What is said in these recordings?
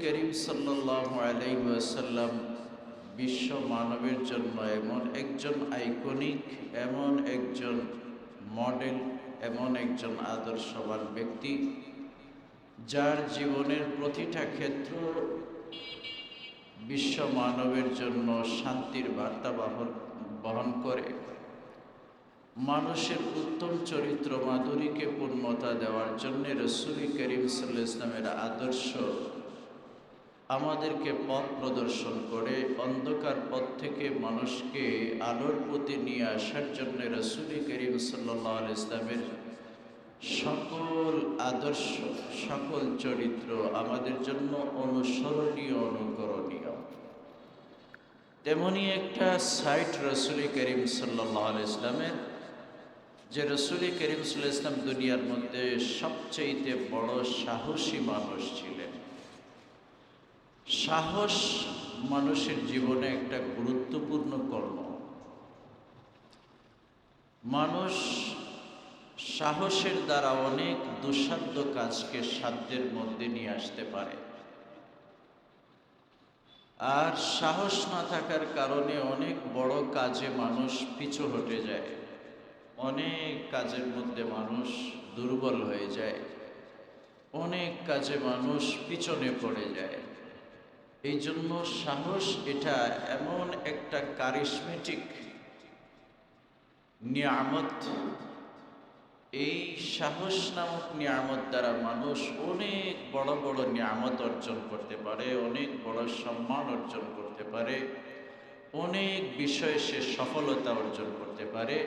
করিম সাল্লাল্লাহু আলাইহি ওয়াসাল্লাম বিশ্ব মানবের জন্য এমন একজন আইকনিক, এমন একজন মডেল, এমন একজন আদর্শবান ব্যক্তি, যার জীবনের প্রতিটা ক্ষেত্র বিশ্ব মানবের জন্য শান্তির বার্তা বহন করে। মানুষের উত্তম চরিত্র মাধুরীকে পূর্ণতা দেওয়ার জন্য রাসূল করিম সাল্লাল্লাহু আলাইহি ওয়াসাল্লামের আদর্শ আমাদেরকে পথ প্রদর্শন করে। অন্ধকার পথ থেকে মানুষকে আলোর পথে নিয়ে আসার জন্য রাসূল করিম সাল্লাল্লাহু আলাইহি ওয়াসাল্লামের সকল আদর্শ, সকল চরিত্র আমাদের জন্য অনুসরণীয়, অনুকরণীয়। তেমনি একটা সাইট রাসূল করিম সাল্লাল্লাহু আলাইহি ওয়াসাল্লামের, যে রাসূল করিম সাল্লাল্লাহু আলাইহি ওয়াসাল্লাম দুনিয়ার মধ্যে সবচেয়ে বড় সাহসী মানুষ ছিলেন। সাহস মানুষের জীবনে একটা গুরুত্বপূর্ণ কর্ম। মানুষ সাহসের দ্বারা অনেক দুঃসাধ্য কাজকে সাধ্যের মধ্যে নিয়ে আসতে পারে, আর সাহস না থাকার কারণে অনেক বড় কাজে মানুষ পিছু হটে যায়, অনেক কাজের মধ্যে মানুষ দুর্বল হয়ে যায়, অনেক কাজে মানুষ পিছনে পড়ে যায়। এই জন্য সাহস এটা এমন একটা কারিশমেটিক নিয়ামত। এই সাহস নামক নিয়ামত দ্বারা মানুষ অনেক বড় বড় নিয়ামত অর্জন করতে পারে, অনেক বড় সম্মান অর্জন করতে পারে, অনেক বিষয়ে সে সফলতা অর্জন করতে পারে।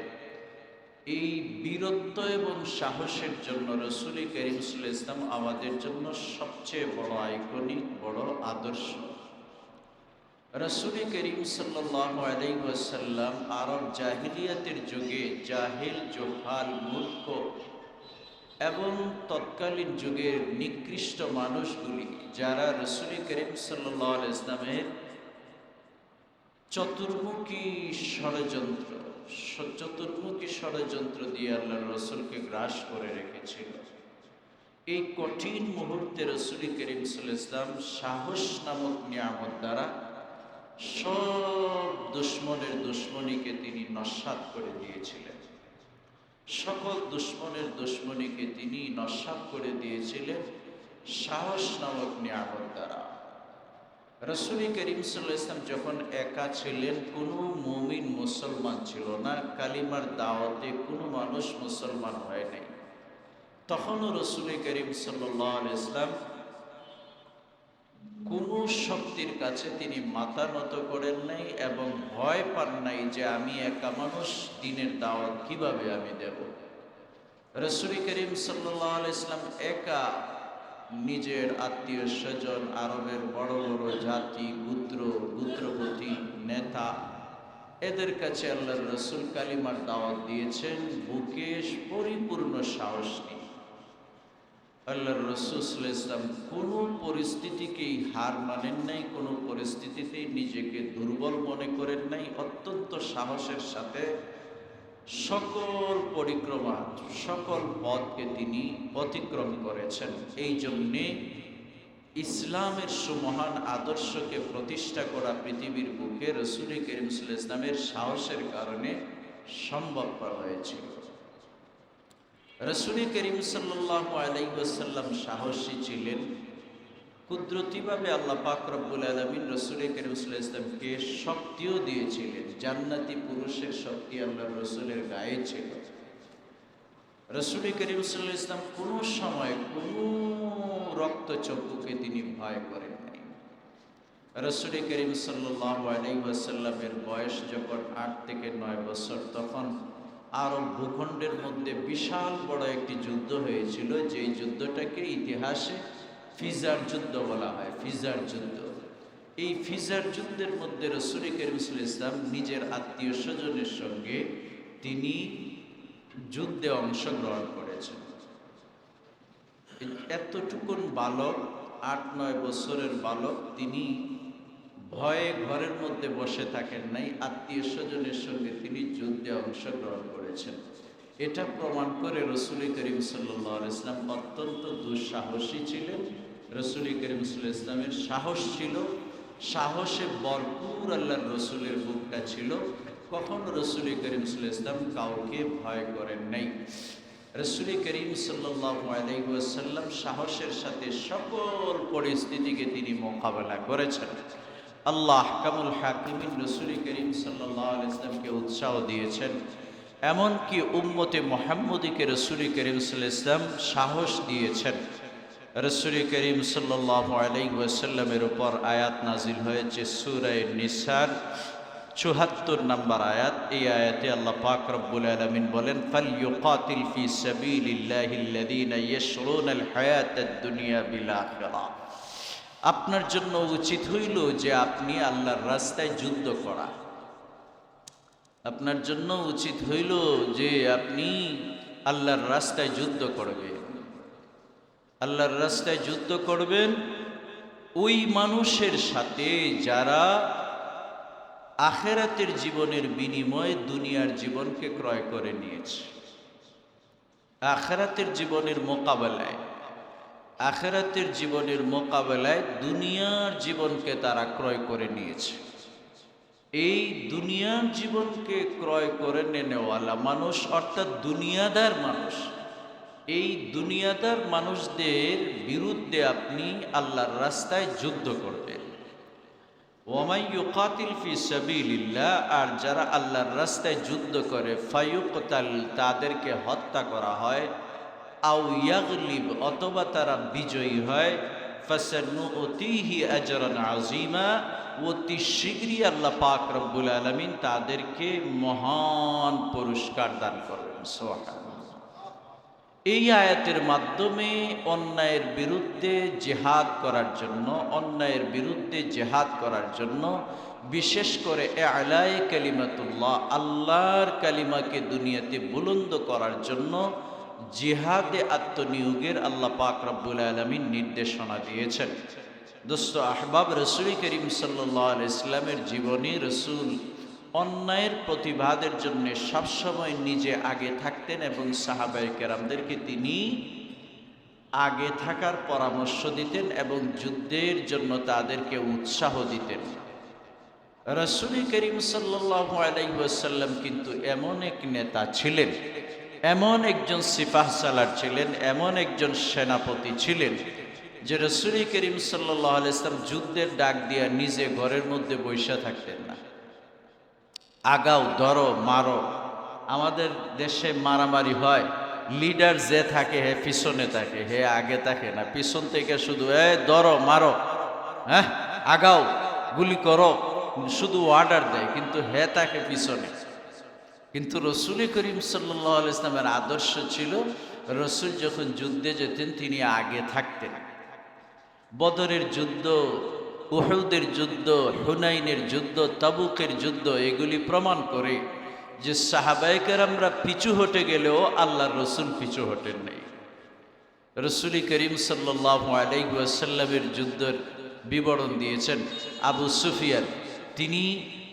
এই বীরত্ব এবং সাহসের জন্য রাসূল করিম সাল্লাল্লাহু আলাইহি ওয়াসাল্লাম আমাদের জন্য সবচেয়ে বড় আইকনিক, বড় আদর্শ। রাসূল করিম সাল্লাল্লাহু আলাইহি ওয়াসাল্লাম আরব জাহিলিয়াতের যুগে জাহিল, জোহাল, মূর্খ এবং তৎকালীন যুগের নিকৃষ্ট মানুষগুলি, যারা রাসূল করিম সাল্লাল্লাহু আলাইহি ওয়াসাল্লামের চতুর্মুখী ষড়যন্ত্র দিয়ে আল্লাহর রাসূলকে গ্রাস করে রেখেছিল। এই কঠিন মুহূর্তে রাসূল করিম সাল্লাল্লাহু আলাইহি ওয়াসাল্লাম সাহস নামক নিয়ামত দ্বারা সব দুশ্মনের দুশ্মনীকে তিনি নস্যাৎ করে দিয়েছিলেন। সকল দুশ্মনের দুশ্মনীকে তিনি নস্যাৎ করে দিয়েছিলেন সাহস নামক নিয়ামত দ্বারা। রাসূল করিম সাল্লাল্লাহু আলাইহি ওয়াসাল্লাম যখন একা ছিলেন, কোনো মুমিন মুসলমান ছিল না, কালিমার দাওয়াতে কোনো মানুষ মুসলমান হয় নাই, তখনও রাসূল করিম সাল্লাল্লাহু আলাইহি ওয়াসাল্লাম কোনো শক্তির কাছে তিনি মাথা নত করেন নাই এবং ভয় পান নাই যে আমি একা মানুষ, দ্বীনের দাওয়াত কিভাবে আমি দেব। রাসূল করিম সাল্লাল্লাহু আলাইহি ওয়াসাল্লাম একা নিজের আত্মীয় স্বজন, আরবের বড় বড় জাতি, গোত্রপতি, নেতা, এদের কাছে আল্লাহর রাসূল কালিমার দাওয়াত দিয়েছেন বুকে পরিপূর্ণ সাহস নিয়ে। আল্লাহর রাসূল সাল্লাল্লাহু আলাইহি ওয়াসাল্লাম কোনো পরিস্থিতিকেই হার মানেন নাই, কোনো পরিস্থিতিতেই নিজেকে দুর্বল মনে করেন নাই। অত্যন্ত সাহসের সাথে সকল পরিক্রমা, সকল পথকে তিনি অতিক্রম করেছেন। এই জন্যে ইসলামের সুমহান আদর্শকে প্রতিষ্ঠা করা পৃথিবীর বুকে রাসূল করিম সাল্লাল্লাহু আলাইহি ওয়াসাল্লামের সাহসের কারণে সম্ভবপর হয়েছিল। রাসূল করিম সাল্লাল্লাহু আলাইহি ওয়াসাল্লাম সাহসী ছিলেন। কুদরতিভাবে আল্লাহ পাক রব্বুল আলামিন রাসূল করিম সাল্লাল্লাহু আলাইহি ওয়াসাল্লামকে শক্তিও দিয়েছিলেন। জান্নাতি পুরুষের শক্তি আল্লাহর রাসূলের গায়ে ছিল। রাসূল করিম সাল্লাল্লাহু আলাইহি ওয়াসাল্লাম কোনো সময় কোনো রক্তচক্ষুকে তিনি ভয় করেন নাই। রাসূল করিম সাল্লাল্লাহু আলাইহি ওয়াসাল্লামের বয়স যখন 8 থেকে 9 বছর, তখন আরব ভূখণ্ডের মধ্যে বিশাল বড় একটি যুদ্ধ হয়েছিল, যেই যুদ্ধটাকে ইতিহাসে ফিজার যুদ্ধ বলা হয়। ফিজার যুদ্ধ, এই ফিজার যুদ্ধের মধ্যে রাসূল করিম সাল্লাল্লাহু আলাইহি ওয়াসাল্লাম নিজের আত্মীয় স্বজনের সঙ্গে তিনি যুদ্ধে অংশগ্রহণ করেছেন। এতটুকুন বালক, 8-9 বছরের বালক, তিনি ভয়ে ঘরের মধ্যে বসে থাকেন নাই, আত্মীয় স্বজনের সঙ্গে তিনি যুদ্ধে অংশগ্রহণ করেছেন। এটা প্রমাণ করে রাসূল করিম সাল্লাল্লাহু আলাইহি ওয়াসাল্লাম অত্যন্ত দুঃসাহসী ছিলেন রসুল করিম সাল্লাল্লাহু আলাইহি ইসলামের সাহস ছিল, সাহসে ভরপুর আল্লাহর রসুলের বুকটা ছিল। কখনো রসুল করিম সাল্লাল্লাহু আলাইহি ইসলাম কাউকে ভয় করেন নাই। রসুল করিম সাল্লাল্লাহু আলাইহি ওয়াসাল্লাম সাহসের সাথে সকল পরিস্থিতিকে তিনি মোকাবেলা করেছেন। আল্লাহ আহকামুল হাকিমিন রসুল করিম সাল্লাল্লাহু আলাইহি ওয়াসাল্লামকে উৎসাহ দিয়েছেন। এমনকি উম্মতে মুহাম্মদীকে রসুল করিম সাল্লাল্লাহু আলাইহি ওয়াসাল্লাম সাহস দিয়েছেন। রসুল করিম সাল্লাল্লাহু আলাইহি ওয়াসাল্লামের উপর আয়াত নাজিল হয়েছে সূরা নিসার ৭৪ নম্বর আয়াত। এই আয়াতে আল্লাহ পাক রব্বুল আলামিন বলেন, ফালইউকাতিল ফি সাবিলিল্লাহিল্লাযীনা ইয়াশরুনাল হায়াতাদ দুনিয়া বিল আখিরাহ। আপনার জন্য উচিত হইল যে আপনি আল্লাহর রাস্তায় যুদ্ধ করা। আপনার জন্য উচিত হইল যে আপনি আল্লাহর রাস্তায় যুদ্ধ করবেন। আল্লাহর রাস্তায় যুদ্ধ করবেন ওই মানুষের সাথে যারা আখিরাতের জীবনের বিনিময়ে দুনিয়ার জীবনকে ক্রয় করে নিয়েছে। আখিরাতের জীবনের মোকাবেলায়, আখিরাতের জীবনের মোকাবেলায় দুনিয়ার জীবনকে তারা ক্রয় করে নিয়েছে। এই দুনিয়ার জীবনকে ক্রয় করে নেওয়ালা মানুষ অর্থাৎ দুনিয়াদার মানুষ, এই দুনিয়াদার মানুষদের বিরুদ্ধে আপনি আল্লাহর রাস্তায় যুদ্ধ করবেন। ওয়ামাই ইউকাতিল ফি সাবিলিল্লাহ, আর যারা আল্লাহর রাস্তায় যুদ্ধ করে ফায়ুকতাল, তাদেরকে হত্যা করা হয়, আও ইয়াগলিব, অথবা তারা বিজয়ী হয়, ফাসানুতিহি আজরান আযীমা, অতি শীঘ্রই আল্লাহ পাক রব্বুল আলামিন তাদেরকে মহান পুরস্কার দান করবেন। সুবহানাল্লাহ। এই আয়াতের মাধ্যমে অন্যায়ের বিরুদ্ধে জিহাদ করার জন্য, অন্যায়ের বিরুদ্ধে জিহাদ করার জন্য, বিশেষ করে ইলায়ে কালিমাতুল্লাহ, আল্লাহর কালিমাকে দুনিয়াতে বুলন্দ করার জন্য জিহাদে আত্মনিয়োগের আল্লাহ পাক রব্বুল আলামিন নির্দেশনা দিয়েছেন। দোস্ত আহবাব, রসুল করিম সাল্লাল্লাহু আলাইহি ইসলামের জীবনী, রসুল অন্যায়ের প্রতিবাদের জন্য সবসময় নিজে আগে থাকতেন এবং সাহাবায়ে কেরামদেরকে তিনি আগে থাকার পরামর্শ দিতেন এবং যুদ্ধের জন্য তাদেরকে উৎসাহ দিতেন। রসুল করিম সাল্লাল্লাহু আলাইহি ওয়াসাল্লাম কিন্তু এমন এক নেতা ছিলেন, এমন একজন সিপাহ সালার ছিলেন, এমন একজন সেনাপতি ছিলেন যে রসুল করিম সাল্লাল্লাহু আলাইহি ওয়াসাল্লাম যুদ্ধের ডাক দিয়া নিজে ঘরের মধ্যে বসে থাকতেন না। আগাও, ধরো, মারো। আমাদের দেশে মারামারি হয়, লিডার যে থাকে হে পিছনে থাকে, হে আগে থাকে না, পিছন থেকে শুধু ধরো, মারো, হ্যাঁ আগাও, গুলি করো, শুধু অর্ডার দেয়, কিন্তু হে থাকে পিছনে। কিন্তু রসুল করিম সাল্লাল্লাহু আলাইহি ওয়াসাল্লামের আদর্শ ছিল, রসুল যখন যুদ্ধে যেতেন তিনি আগে থাকতেন। বদরের যুদ্ধ, উহুদের যুদ্ধ, হুনাইনের যুদ্ধ, তাবুকের যুদ্ধ, এগুলি প্রমাণ করে যে সাহাবায়ে কেরামরা পিছু হটে গেলেও আল্লাহর রসুল পিছু হটেন নাই। রসুল করিম সাল্লাল্লাহু আলাইহি ওয়াসাল্লামের যুদ্ধের বিবরণ দিয়েছেন আবু সুফিয়ান। তিনি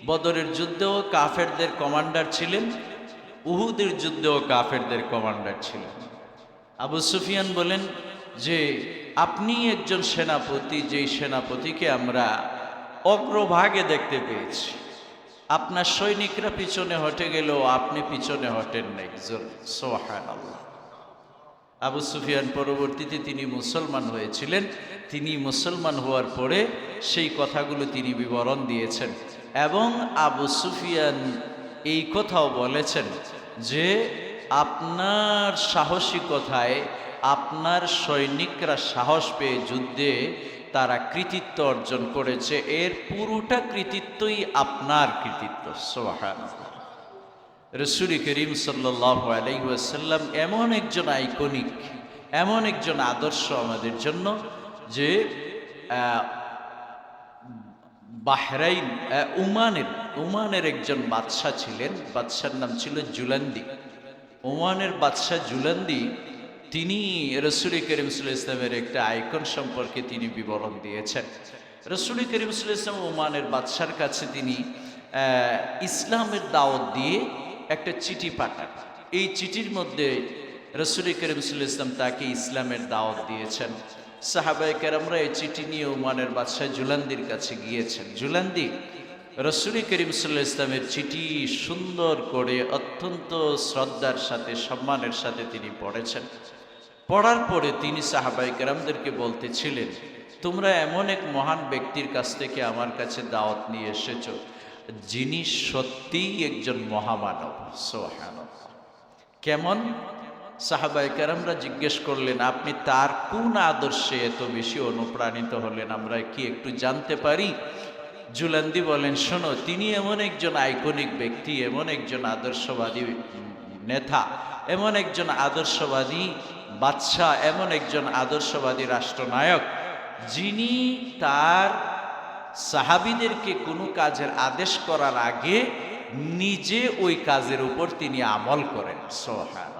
বদরের যুদ্ধেও কাফেরদের কমান্ডার ছিলেন, উহুদের যুদ্ধেও কাফেরদের কমান্ডার ছিলেন। আবু সুফিয়ান বলেন যে আপনি একজন সেনাপতি, যেই সেনাপতিকে আমরা অগ্রভাগে দেখতে পেয়েছি, আপনার সৈনিকরা পিছনে হটে গেলেও আপনি পিছনে হটেন নাই। সুবহানাল্লাহ। আবু সুফিয়ান পরবর্তীতে তিনি মুসলমান হয়েছিলেন। তিনি মুসলমান হওয়ার পরে সেই কথাগুলো তিনি বিবরণ দিয়েছেন এবং আবু সুফিয়ান এই কথাও বলেছেন যে আপনার সাহসিকতায় আপনার সৈনিকরা সাহস পেয়ে যুদ্ধে তারা কৃতিত্ব অর্জন করেছে, এর পুরোটা কৃতিত্বই আপনার কৃতিত্ব। সুবহানাল্লাহ। রসুল করিম সাল্লাল্লাহু আলাইহি ওয়াসাল্লাম এমন একজন আইকনিক, এমন একজন আদর্শ আমাদের জন্য যে বাহরাইন, ওমানের একজন বাদশাহ ছিলেন, বাদশার নাম ছিল জুলান্দি। ওমানের বাদশাহ জুলান্দি তিনি রসুল করিম সাল্লাল্লাহু আলাইহি ওয়াসাল্লামের একটা আইকন সম্পর্কে তিনি বিবরণ দিয়েছেন। রসুল করিম সাল্লাল্লাহু আলাইহি ওয়াসাল্লাম ওমানের বাদশার কাছে তিনি ইসলামের দাওয়াত দিয়ে একটা চিঠি পাঠান। এই চিঠির মধ্যে রসুল করিম সাল্লাল্লাহু আলাইহি ওয়াসাল্লাম তাকে ইসলামের দাওয়াত দিয়েছেন। সাহাবায়ে কেরামরা এই চিঠি নিয়ে ওমানের বাদশাহ জুলান্দির কাছে গিয়েছেন। জুলান্দি রাসূল করিম সাল্লাল্লাহু আলাইহি ওয়াসাল্লামের চিঠি সুন্দর করে অত্যন্ত শ্রদ্ধার সাথে সম্মানের সাথে তিনি পড়েছেন। পড়ার পরে তিনি সাহাবায়ে কেরামদেরকে বলতেছিলেন, তোমরা এমন এক মহান ব্যক্তির কাছ থেকে আমার কাছে দাওয়াত নিয়ে এসেছো যিনি সত্যিই একজন মহামানব। সুবহানাল্লাহ। কেমন? সাহাবায়ে কেরামরা জিজ্ঞেস করলেন, আপনি তার কোন আদর্শে এত বেশি অনুপ্রাণিত হলেন, আমরা কি একটু জানতে পারি? জুলান্দি বলেন, শোনো, তিনি এমন একজন আইকনিক ব্যক্তি, এমন একজন আদর্শবাদী নেতা, এমন একজন আদর্শবাদী বাদশাহ, এমন একজন আদর্শবাদী রাষ্ট্রনায়ক, যিনি তার সাহাবীদেরকে কোনো কাজের আদেশ করার আগে নিজে ওই কাজের উপর তিনি আমল করেন। সুবহানাল্লাহ।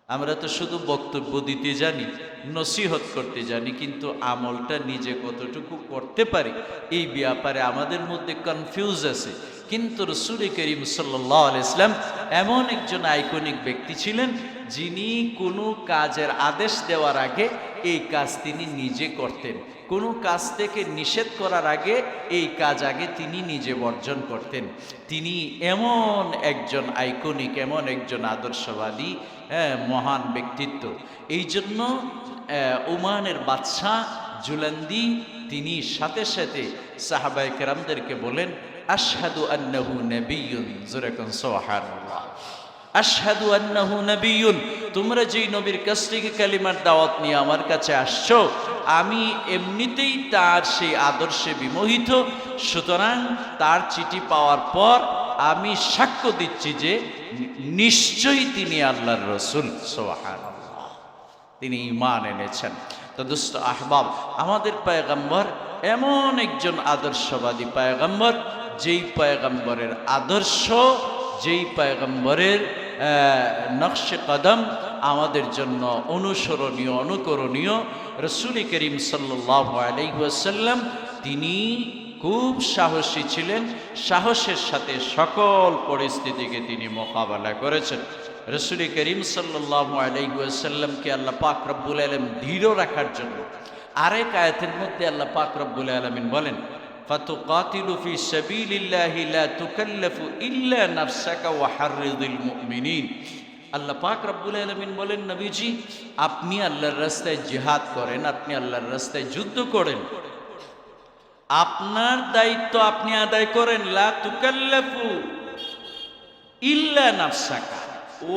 আমরা তো শুধু বক্তব্য দিতে জানি, নসিহত করতে জানি, কিন্তু আমলটা নিজে কতটুকু করতে পারি এই ব্যাপারে আমাদের মধ্যে কনফিউজ আছে। কিন্তু রাসূল করিম সাল্লাল্লাহু আলাইহি ওয়াসাল্লাম এমন একজন আইকনিক ব্যক্তি ছিলেন যিনি কোনো কাজের আদেশ দেওয়ার আগে এই কাজ তিনি নিজে করতেন, কোনো কাজ থেকে নিষেধ করার আগে এই কাজ আগে তিনি নিজে বর্জন করতেন। তিনি এমন একজন আইকনিক, এমন একজন আদর্শবাদী মহান ব্যক্তিত্ব। এই জন্য ওমানের বাদশাহ জুলান্দি তিনি সাথে সাথে সাহাবায়ে কেরামদেরকে বলেন, আশহাদু আন্নাহু নাবিয়্যুন। জোরে কোন সুবহানাল্লাহ। আশহাদু আন্নাহু নাবিয়্যুন, তোমরা যেই নবীর কাছ থেকে কালিমার দাওয়াত নিয়ে আমার কাছে আসছো, আমি এমনিতেই তার সেই আদর্শে বিমোহিত। সুতরাং তার চিঠি পাওয়ার পর আমি সাক্ষ্য দিচ্ছি যে নিশ্চয়ই তিনি আল্লাহর রাসূল। সুবহানাল্লাহ। তিনি ঈমান এনেছেন। তো দোস্ত আহবাব, আমাদের পয়গম্বর এমন একজন আদর্শবাদী পয়গম্বর, যেই পয়গম্বরের আদর্শ, যেই পয়গম্বরের নকশে কদম আমাদের জন্য অনুসরণীয়, অনুকরণীয়। রাসূল করিম সাল্লাল্লাহু আলাইহি ওয়াসাল্লাম তিনি খুব সাহসী ছিলেন, সাহসের সাথে সকল পরিস্থিতিকে তিনি মোকাবেলা করেছেন। রাসূল করিম সাল্লাল্লাহু আলাইহি ওয়াসাল্লামকে আল্লাহ পাক রব্বুল আলামিন দৃঢ় রাখার জন্য আরেক আয়াতের মধ্যে আল্লাহ পাক রব্বুল আলামিন বলেন, ফাতুকাতিলু ফি সাবিলিল্লাহি লা তুকাল্লাফু ইল্লা নাফসাকা ওয়া হাররিদিল মুমিনিন। আল্লাহ পাক রব্বুল আলামিন বলেন, নবীজি আপনি আল্লাহর রাস্তায় জিহাদ করেন, আপনি আল্লাহর রাস্তায় যুদ্ধ করেন, আপনার দায়িত্ব আপনি আদায় করেন। লা তুকাল্লাফু ইল্লা নাফসাকা,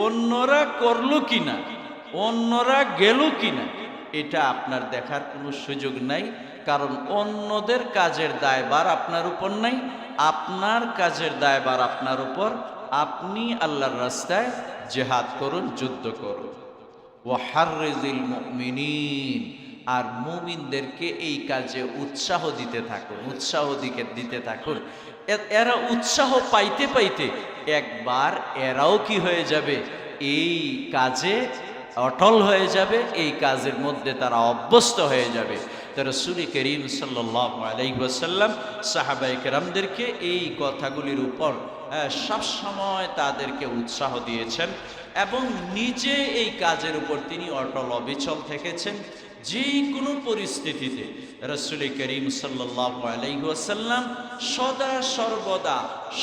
অন্যরা করলো কিনা, অন্যরা গেল কিনা, এটা আপনার দেখার কোনো সুযোগ নাই। কারণ অন্যদের কাজের দায়ভার আপনার উপর নাই, আপনার কাজের দায়ভার আপনার উপর। আপনি আল্লাহর রাস্তায় জিহাদ করুন, যুদ্ধ করুন। ওয়া হাররিজিল মুমিনিন, আর মুমিনদেরকে এই কাজে উৎসাহ দিতে থাকুন, উৎসাহ দিতে থাকুন। এরা উৎসাহ পাইতে পাইতে একবার এরাও কি হয়ে যাবে, এই কাজে অটল হয়ে যাবে, এই কাজের মধ্যে তারা অভ্যস্ত হয়ে যাবে। তো রাসূল করিম সাল্লাল্লাহু আলাইহি ওয়াসাল্লাম সাহাবায়ে কেরামদেরকে এই কথাগুলির উপর সব সময় তাদেরকে উৎসাহ দিয়েছেন এবং নিজে এই কাজের উপর তিনি অটল অবিচল থেকেছেন। যে কোনো পরিস্থিতিতে রাসূল করিম সাল্লাল্লাহু আলাইহি ওয়াসাল্লাম সদা সর্বদা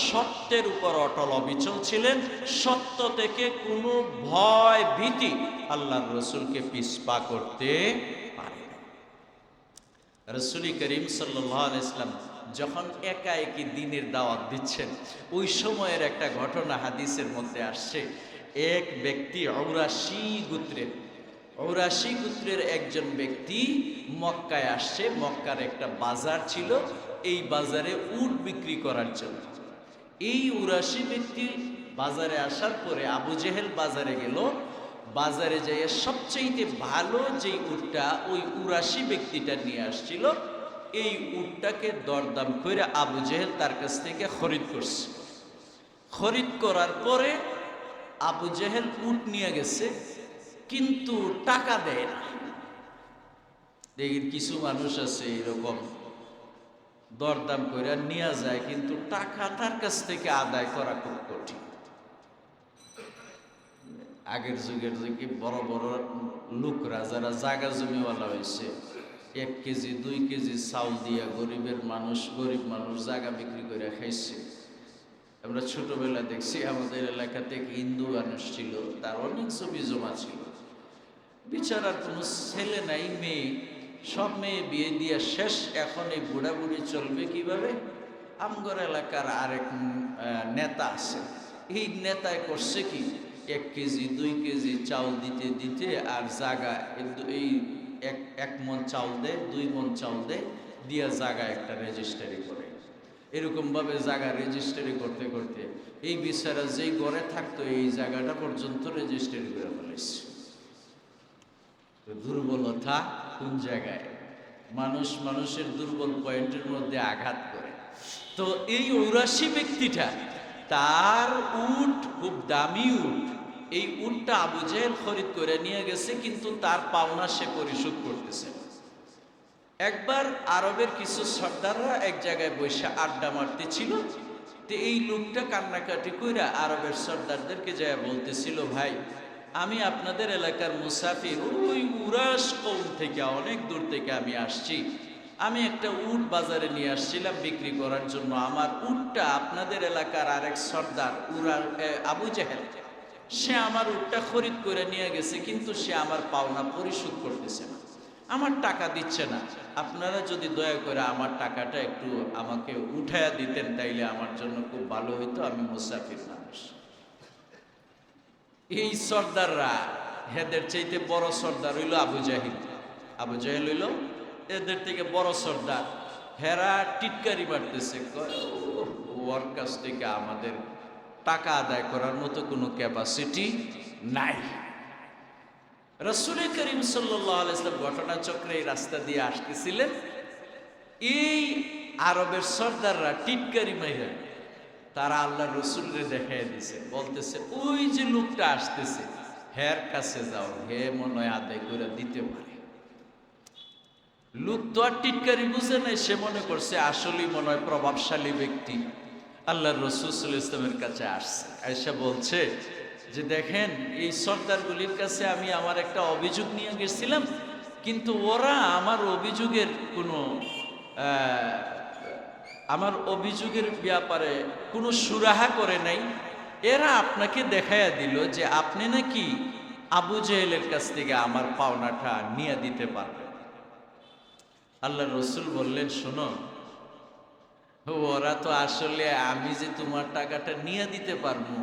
সত্যের উপর অটল অবিচল ছিলেন। সত্য থেকে কোনো ভয় ভীতি আল্লাহর রাসূলকে পিছপা করতে পারে না। রাসূল করিম সাল্লাল্লাহু আলাইহি ওয়াসাল্লাম যখন একা একই দ্বীনের দাওয়াত দিচ্ছেন, ওই সময়ের একটা ঘটনা হাদিসের মধ্যে আসছে। এক ব্যক্তি ঔরাসি গোত্রের একজন ব্যক্তি মক্কায় আসছে। মক্কার একটা বাজার ছিল, এই বাজারে উট বিক্রি করার জন্য। এই ঔরাসি ব্যক্তি বাজারে আসার পরে আবু জেহেল বাজারে গেল, বাজারে যাইয়া সবচেয়ে ভালো যেই উটটা ওই ঔরাসি ব্যক্তিটা নিয়ে আসছিল, এই উটটাকে দরদাম করে আবু জেহেল তার কাছ থেকে খরিদ করছে। খরিদ করার পরে আবু জেহেল উট নিয়ে গেছে, কিন্তু টাকা দেয় না। দেখেন কিছু মানুষ আছে এরকম, দরদাম করে নিয়ে যায়, কিন্তু টাকা তার কাছ থেকে আদায় করা খুব কঠিন। আগের যুগের যে বড় বড় লোকরা যারা জাগা জমিওয়ালা হয়েছে 1 কেজি 2 কেজি চাউল দিয়া গরিব মানুষ জাগা বিক্রি করে খাইছে। আমরা ছোটবেলা দেখছি আমাদের এলাকাতে হিন্দু মানুষ ছিল, তার অনেক জমি জমা ছিল, বিচারার কোনো ছেলে নাই, মেয়ে, সব মেয়ে বিয়ে দিয়া শেষ। এখন এই বুড়া বুড়ি চলবে কিভাবে? আমগর এলাকার আরেক নেতা আছে, এই নেতায় করছে কি 1 কেজি 2 কেজি চাউল দিতে দিতে আর জাগা এই 1 মণ চাউল দেয়, 2 মণ চাউল দেয়, দিয়া জাগা একটা রেজিস্ট্রি করে। এরকমভাবে জায়গা রেজিস্ট্রি করতে করতে এই বিচারা যেই ঘরে থাকতো এই জায়গাটা পর্যন্ত রেজিস্ট্রি করে ফেলেছে। দুর্বলতা কোন জায়গায়? মানুষের দুর্বল পয়েন্টের মধ্যে আঘাত করে। তো এই ঔরাসী ব্যক্তিটা, তার উট খুব দামি উট, এই উটটা আবু জেহেল খরিদ করে নিয়ে গেছে, কিন্তু তার পাওনা সে পরিশোধ করতেছে। একবার আরবের কিছু সর্দাররা এক জায়গায় বসে আড্ডা মারতে ছিল, তো এই লোকটা কান্নাকাটি কইরা আরবের সর্দারদেরকে যায় বলতেছিল, ভাই আমি আপনাদের এলাকার মুসাফির, ওই উরাস কৌম থেকে অনেক দূর থেকে আমি আসছি, আমি একটা উট বাজারে নিয়ে আসছিলাম বিক্রি করার জন্য। আমার উটটা আপনাদের এলাকার আরেক সর্দার আবু জেহেল, সে আমার উটটা খরিদ করে নিয়ে গেছে, কিন্তু সে আমার পাওনা পরিশোধ করতেছে না, আমার টাকা দিচ্ছে না। আপনারা যদি দয়া করে আমার টাকাটা একটু আমাকে উঠায়া দিতেন তাইলে আমার জন্য খুব ভালো হইতো, আমি মুসাফির মানুষ। এই সর্দাররা, এদের চাইতে বড় সর্দার হইল আবু জাহেল হইল এদের থেকে বড় সর্দার। হেরা টিটকারি মারতেছে, ওর কাছ থেকে আমাদের টাকা আদায় করার মতো কোনো ক্যাপাসিটি নাই। রাসূল করিম সাল্লাল্লাহু আলাইহি ওয়াসাল্লাম ঘটনাচক্রে এই রাস্তা দিয়ে আসতেছিলেন, এই আরবের সর্দাররা টিটকারি মাইরা তারা আল্লাহর রাসূলকে দেখাই দিছে, বলতেছে ওই যে লোকটা আসতেছে হের কাছে যাও, হে মনে হয় আদায় করে দিতে পারে। লোক তো আর টিটকারি বুঝে নাই, সে মনে করছে আসলেই মনে হয় প্রভাবশালী ব্যক্তি। আল্লাহর রাসূল সাল্লাল্লাহু আলাইহি ওয়াসাল্লামের কাছে আসছে, আয়েশা বলছে যে দেখেন এই সর্দারগুলির কাছে আমি আমার একটা অভিযোগ নিয়ে গেছিলাম, কিন্তু ওরা আমার অভিযোগের ব্যাপারে কোনো সুরাহা করে নাই। এরা আপনাকে দেখাইয়া দিল যে আপনি নাকি আবু জেহেলের কাছ থেকে আমার পাওনাটা নিয়ে দিতে পারবেন। আল্লাহ রসুল বললেন, শোনো, ওরা তো আসলে আমি যে তোমার টাকাটা নিয়ে দিতে পারবো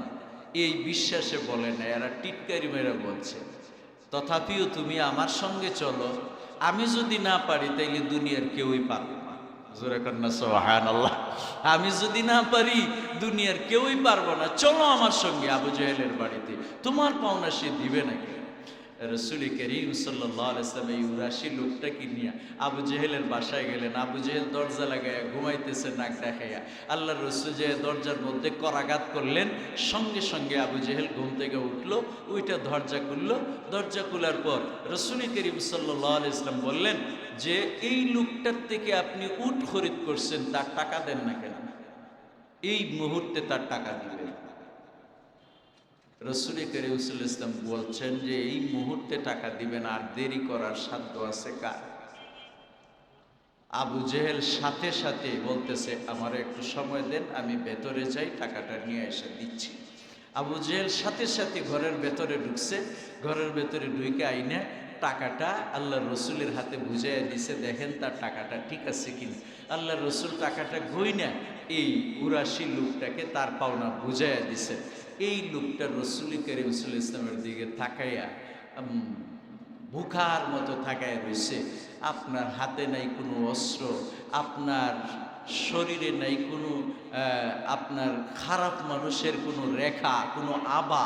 এই বিশ্বাসে বলে না, এরা টিটকারি মেরে বলছে। তথাপিও তুমি আমার সঙ্গে চলো, আমি যদি না পারি তাইলে দুনিয়ার কেউই পারবে না। জোরে কন্যা সুবহানাল্লাহ। আমি যদি না পারি দুনিয়ার কেউই পারবো না, চলো আমার সঙ্গে আবু জেহেলের বাড়িতে, তোমার পাওনা সে দিবে নাকি? রাসূল করিম সাল্লাল্লাহু আলাইহি ওয়াসাল্লাম এই উরাশি লোকটাকে নিয়ে আবু জেহেলের বাসায় গেলেন। আবু জেহেল দরজা লাগাইয়া ঘুমাইতেছে নাক দেখাইয়া। আল্লাহর রাসূল যে দরজার মধ্যে করাঘাত করলেন, সঙ্গে সঙ্গে আবু জেহেল ঘুম থেকে উঠলো, ওইটা দরজা খুললো। দরজা খোলার পর রাসূল করিম সাল্লাল্লাহু আলাইহি ওয়াসাল্লাম বললেন যে এই লোকটার থেকে আপনি উট খরিদ করছেন, তার টাকা দেন না কেন? এই মুহূর্তে তার টাকা দিবেন। রাসূল করিম সাল্লাল্লাহু আলাইহি ওয়াসাল্লাম বলছেন যে এই মুহূর্তে টাকা দিবেন, আর দেরি করার সাধ্য আছে কার? আবু জেহেল সাথে সাথে বলতেছে আমার একটু সময় দেন, আমি ভেতরে যাই, টাকাটা নিয়ে এসে দিচ্ছি। আবু জেহেল সাথে সাথে ঘরের ভেতরে ঢুকছে, ঘরের ভেতরে ঢুকে আইনে টাকাটা আল্লাহর রসুলের হাতে বুঝাইয়া দিছে, দেখেন তার টাকাটা ঠিক আছে কিনা। আল্লাহর রসুল টাকাটা গইনা এই উরাশি লোকটাকে তার পাওনা বুঝাইয়া দিছে। এই লোকটা রাসূল করিম সাল্লাল্লাহু আলাইহি ওয়াসাল্লামের দিকে তাকাইয়া ভুখার মতো তাকায় রয়েছে। আপনার হাতে নাই কোনো অস্ত্র, আপনার শরীরে নাই কোনো আপনার খারাপ মানুষের কোনো রেখা, কোনো আভা,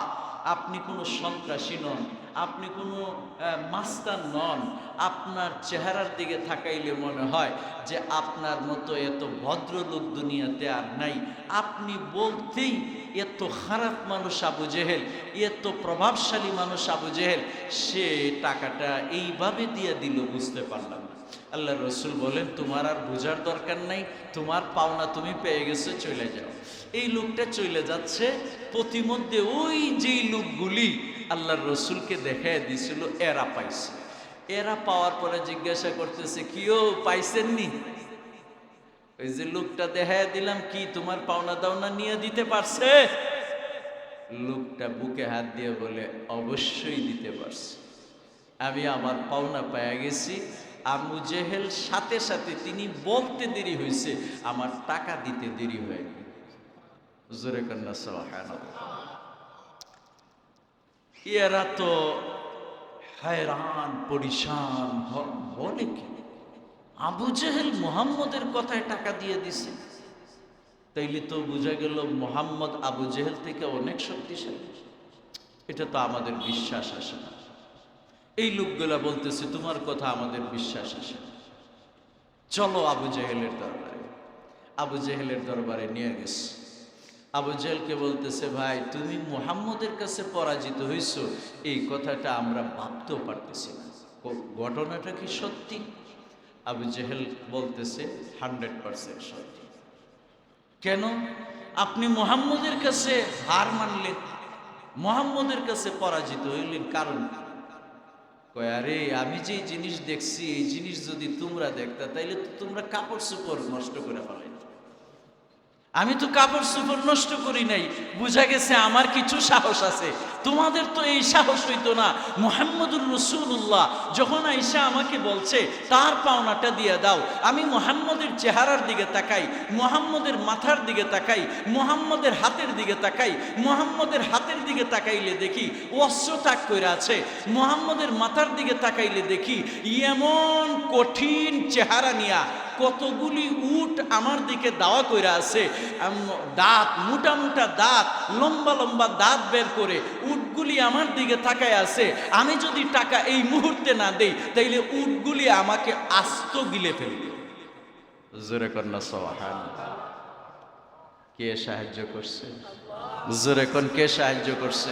আপনি কোনো সন্ত্রাসী নন, আপনি কোনো মাস্তান নন। আপনার চেহারার দিকে তাকাইলে মনে হয় যে আপনার মতো এত ভদ্রলোক দুনিয়াতে আর নাই। আপনি বলতেই এত খারাপ মানুষ আবু জেহেল, এত প্রভাবশালী মানুষ আবু জেহেল, সে টাকাটা এইভাবে দিয়ে দিল বুঝতে পারলাম না। আল্লাহ রসুল বলেন, তোমার আর বোঝার দরকার নাই, তোমার পাওনা তুমি পেয়ে গেছো, চলে যাও। এই লোকটা চলে যাচ্ছে, প্রতিমধ্যে ওই যেই লোকগুলি আল্লাহর রসুলকে দেখায় দিছিল, এরা পাইছে। এরা পাওয়ার পরে জিজ্ঞাসা করতেছে, কিও পাইছেননি? ওই যে লোকটা দেখায় দিলাম, কি তোমার পাওনা দাওনা নিয়ে দিতে পারছে? লোকটা বুকে হাত দিয়ে বলে, অবশ্যই দিতে পারছে, আমি আমার পাওনা পেয়ে গেছি। আবু জেহেল সাথে সাথে তিনি বলতে দেরি হয়েছে, আমার টাকা দিতে দেরি হয়ে গেল। জোরে কন্যা সুবহানাল্লাহ। এরা তো হায়রান পরিশান, বলে কি আবু জেহেল মুহাম্মদের কথায় টাকা দিয়ে দিছে? তাইলে তো বোঝা গেল মুহাম্মদ আবু জেহেল থেকে অনেক শক্তিশালী। এটা তো আমাদের বিশ্বাস আসে না। এই লোকগুলা বলতেছে, তোমার কথা আমাদের বিশ্বাস আসে না, চলো আবু জেহেলের দরবারে। আবু জেহেলের দরবারে নিয়ে গেছে। আবু জেহেলকে বলতেছে, ভাই তুমি মুহাম্মদের কাছে পরাজিত হইছো, এই কথাটা আমরা ভাবতেও পারতেছি না, ঘটনাটা কি সত্যি? আবু জেহেল বলতেছে 100% সত্যি। কেন? আপনি মুহাম্মদের কাছে হার মানলেন, মুহাম্মদের কাছে পরাজিত হইলেন, কারণ কয়, আরে আমি যে জিনিস দেখছি, এই জিনিস যদি তোমরা দেখতা তাইলে তো তোমরা কাপড় চোপড় নষ্ট করে ফেলাইতে। আমি তো কাপড় চোপড় নষ্ট করি নাই, বুঝা গেছে আমার কিছু সাহস আছে। তোমাদের তো এই সাহস হইতো না। মুহাম্মদুর রাসূলুল্লাহ যখন আয়েশা আমাকে বলছে তার পাওনাটা দিয়ে দাও, আমি মুহাম্মদের চেহারার দিকে তাকাই, মুহাম্মদের মাথার দিকে তাকাই, মুহাম্মদের হাতের দিকে তাকাই। মুহাম্মদের হাতের দিকে তাকাইলে দেখি অস্ত্র তাক করে আছে, মুহাম্মদের মাথার দিকে তাকাইলে দেখি এমন কঠিন চেহারা নিয়া কতগুলি উট আমার দিকে দাওয়া কইরা আছে, দাঁত মোটা মোটা দাঁত, লম্বা লম্বা দাঁত বের করে উটগুলি আমার দিকে তাকায় আছে। আমি যদি টাকা এই মুহূর্তে না দেই তাইলে উটগুলি আমাকে আস্ত গিলে ফেলবে। জোরে কন্যা সুবহানাল্লাহ। কে সাহায্য করছে? জোরে কোন কে সাহায্য করছে?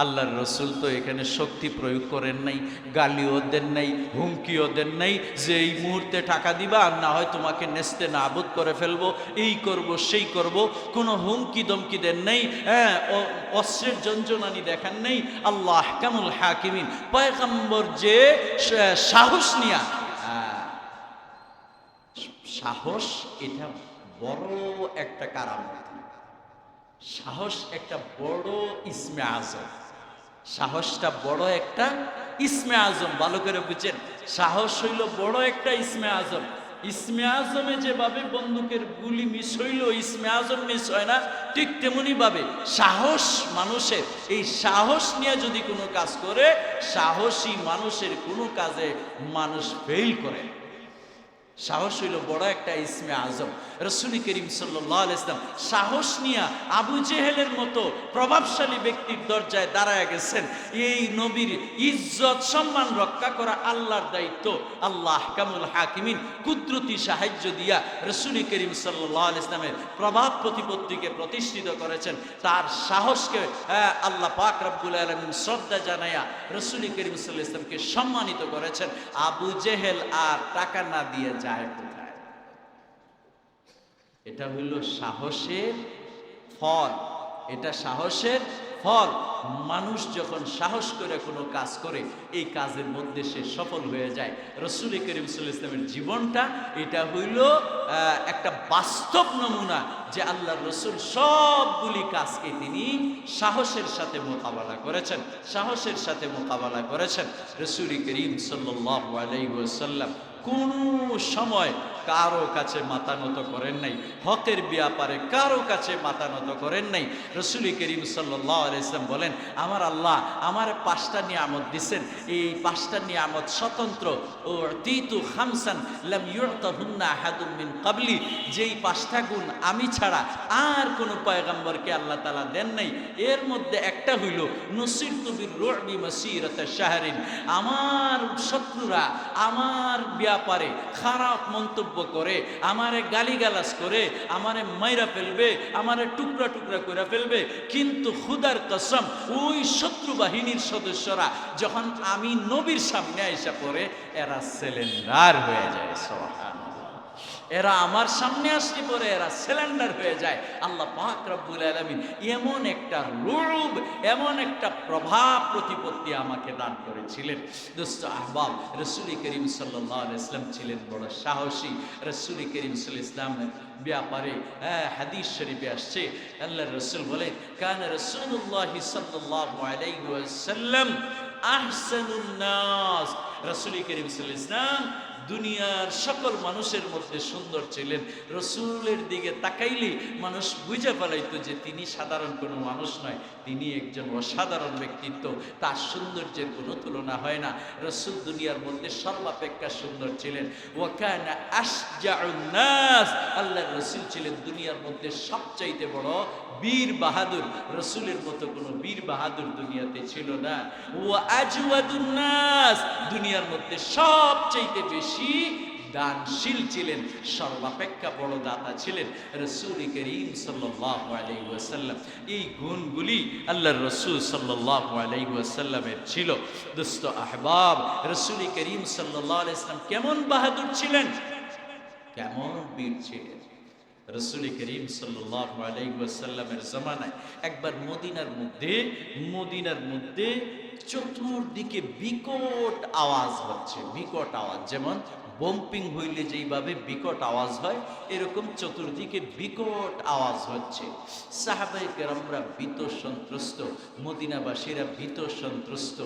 আল্লাহর রসুল তো এখানে শক্তি প্রয়োগ করেন নাই, গালিও দেন নাই, হুমকিও দেন নাই যে এই মুহূর্তে টাকা দিবা আর না হয় তোমাকে নেস্তে নাবুদ করে ফেলবো, এই করব সেই করব। কোনো হুমকি দমকি দেন নাই, হ্যাঁ, অস্ত্রের জঞ্জনানি দেখান নাই। আল্লাহ আহকামুল হাকিমিন, পয়গম্বর যে সাহস নিয়া, সাহস এটা বড় একটা কারামত। সাহস একটা বড় ইসমে আজম, সাহসটা বড় একটা ইসমে আজম। ভালো করে বুঝেন, সাহস হইল বড় একটা ইসমে আজম। ইসমে আজমে যেভাবে বন্দুকের গুলি মিস হইল ইসমে আজম মিস হয় না, ঠিক তেমনি ভাবে সাহস মানুষের, এই সাহস নিয়ে যদি কোনো কাজ করে, সাহসী মানুষের কোনো কাজে মানুষ ফেল করে। সাহস হইল বড় একটা ইসমে আজম। রাসূল করিম সাল্লাল্লাহু আলাইহি ওয়াসাল্লাম সাহস নিয়ে আবু জেহেলের মতো প্রভাবশালী ব্যক্তির দরজায় দাঁড়ায় গেছেন। এই নবীর ইজ্জত সম্মান রক্ষা করা আল্লাহর দায়িত্ব। আল্লাহ আহকামুল হাকিমিন কুদরতি সাহায্য দিয়া রাসূল করিম সাল্লাল্লাহু আলাইহি ওয়াসাল্লামের প্রভাব প্রতিপত্তিকে প্রতিষ্ঠিত করেছেন। তার সাহসকে আল্লাহ পাক রব্বুল আলামিন শ্রদ্ধা জানায়া রাসূল করিম সাল্লাল্লাহু আলাইহি ওয়াসাল্লামকে সম্মানিত করেছেন। আবু জেহেল আর টাকা না দিয়ে যায় কোথায়? এটা হইল সাহসের ফল, এটা সাহসের ফল। মানুষ যখন সাহস করে কোনো কাজ করে, এই কাজের মধ্যে সে সফল হয়ে যায়। রাসূল করিম সাল্লাল্লাহু আলাইহি ওয়াসাল্লামের জীবনটা এটা হইল একটা বাস্তব নমুনা যে আল্লাহর রাসূল সবগুলি কাজকে তিনি সাহসের সাথে মোকাবেলা করেছেন, সাহসের সাথে মোকাবেলা করেছেন। রাসূল করিম সাল্লাল্লাহু আলাইহি ওয়াসাল্লাম কোন সময় কারো কাছে মাথা নত করেন নাই, হকের ব্যাপারে কারো কাছে মাথা নত করেন নাই। রাসূল করিম সাল্লাল্লাহু আলাইহি ওয়াসাল্লাম বলেন, আমার আল্লাহ আমার 5টা নিয়ামত দিবেন, এই 5টা নিয়ামত স্বতন্ত্র। উতিতু খামসান লাম ইউতাহুন্না আহাদুম মিন ক্বাবলি, যেই 5টা গুণ আমি ছাড়া আর কোনো পয়গম্বরকে আল্লাহ তাআলা দেন নাই। এর মধ্যে একটা হইল নুসিরতু বির-রু'বি মাসিরাতা শাহরিন, আমার শত্রুরা আমার ব্যাপারে খারাপ মন্তব্য মন্তব্য করে, আমারে গালিগালাজ করে, আমারে মাইরা ফেলবে, আমারে টুকরা টুকরা করে ফেলবে, কিন্তু খুদার কসম ওই শত্রু বাহিনীর সদস্যরা যখন আমি নবীর সামনে আইসা পড়ে এরা সিলিন্ডার হয়ে যায়। সুবহানাল্লাহ। এরা আমার সামনে আসতে পরে এরা সিলিন্ডার হয়ে যায়। আল্লাহ পাক রব্বুল আলামিন এমন একটা রূপ, এমন একটা প্রভাব প্রতিপত্তি আমাকে দান করেছিলেন। দোস্ত আহবাব, রাসূল করিম সাল্লাল্লাহু আলাইহি ওয়াসাল্লাম ছিলেন বড় সাহসী। রাসূল করিম সাল্লাল্লাহু আলাইহি ওয়াসাল্লামের ব্যাপারে হাদিস শরীফে আসছে, আল্লাহর রাসূল বলেন, কানা রাসূলুল্লাহ সাল্লাল্লাহু আলাইহি ওয়াসাল্লাম আহসানুন নাস। রাসূল করিম সাল্লাল্লাহু আলাইহি ওয়াসাল্লাম দুনিয়ার সকল মানুষের মধ্যে সুন্দর ছিলেন। রসুলের দিকে তাকাইলে মানুষ বুঝে ফেলাইতো যে তিনি সাধারণ কোনো মানুষ নয়, তিনি একজন অসাধারণ ব্যক্তিত্ব, তার সৌন্দর্যের কোনো তুলনা হয় না। রসুল দুনিয়ার মধ্যে সর্বাপেক্ষা সুন্দর ছিলেন। ওয়াকানা আশজাউন নাস, আল্লাহর রসুল ছিলেন দুনিয়ার মধ্যে সবচাইতে বড় বীর বাহাদুর। রসুলের মতো কোনো বীর বাহাদুর দুনিয়াতে ছিল না। ওয়া আজওয়াদুন নাস, দুনিয়ার মধ্যে সবচাইতে বেশি দানশীল ছিলেন, সর্বাপেক্ষা বড় দাতা ছিলেন রাসূল করিম সাল্লাল্লাহু আলাইহি ওয়াসাল্লাম। এই গুণগুলি আল্লাহর রাসূল সাল্লাল্লাহু আলাইহি ওয়াসাল্লামের ছিল। দোস্ত আহবাব, রাসূল করিম সাল্লাল্লাহু আলাইহি ওয়াসাল্লাম কেমন বাহাদুর ছিলেন, কেমন বীর ছিলেন। রাসূল করিম সাল্লাল্লাহু আলাইহি ওয়াসাল্লামের জামানায় একবার মদিনার মধ্যে চতুর্দিকে বিকট আওয়াজ হচ্ছে, বিকট আওয়াজ, যেমন বম্পিং হইলে যেইভাবে বিকট আওয়াজ হয় এরকম চতুর্দিকে বিকট আওয়াজ হচ্ছে। সাহাবায়ে কেরামরা ভীত সন্ত্রস্ত, মদিনাবাসীরা ভীত সন্ত্রস্ত,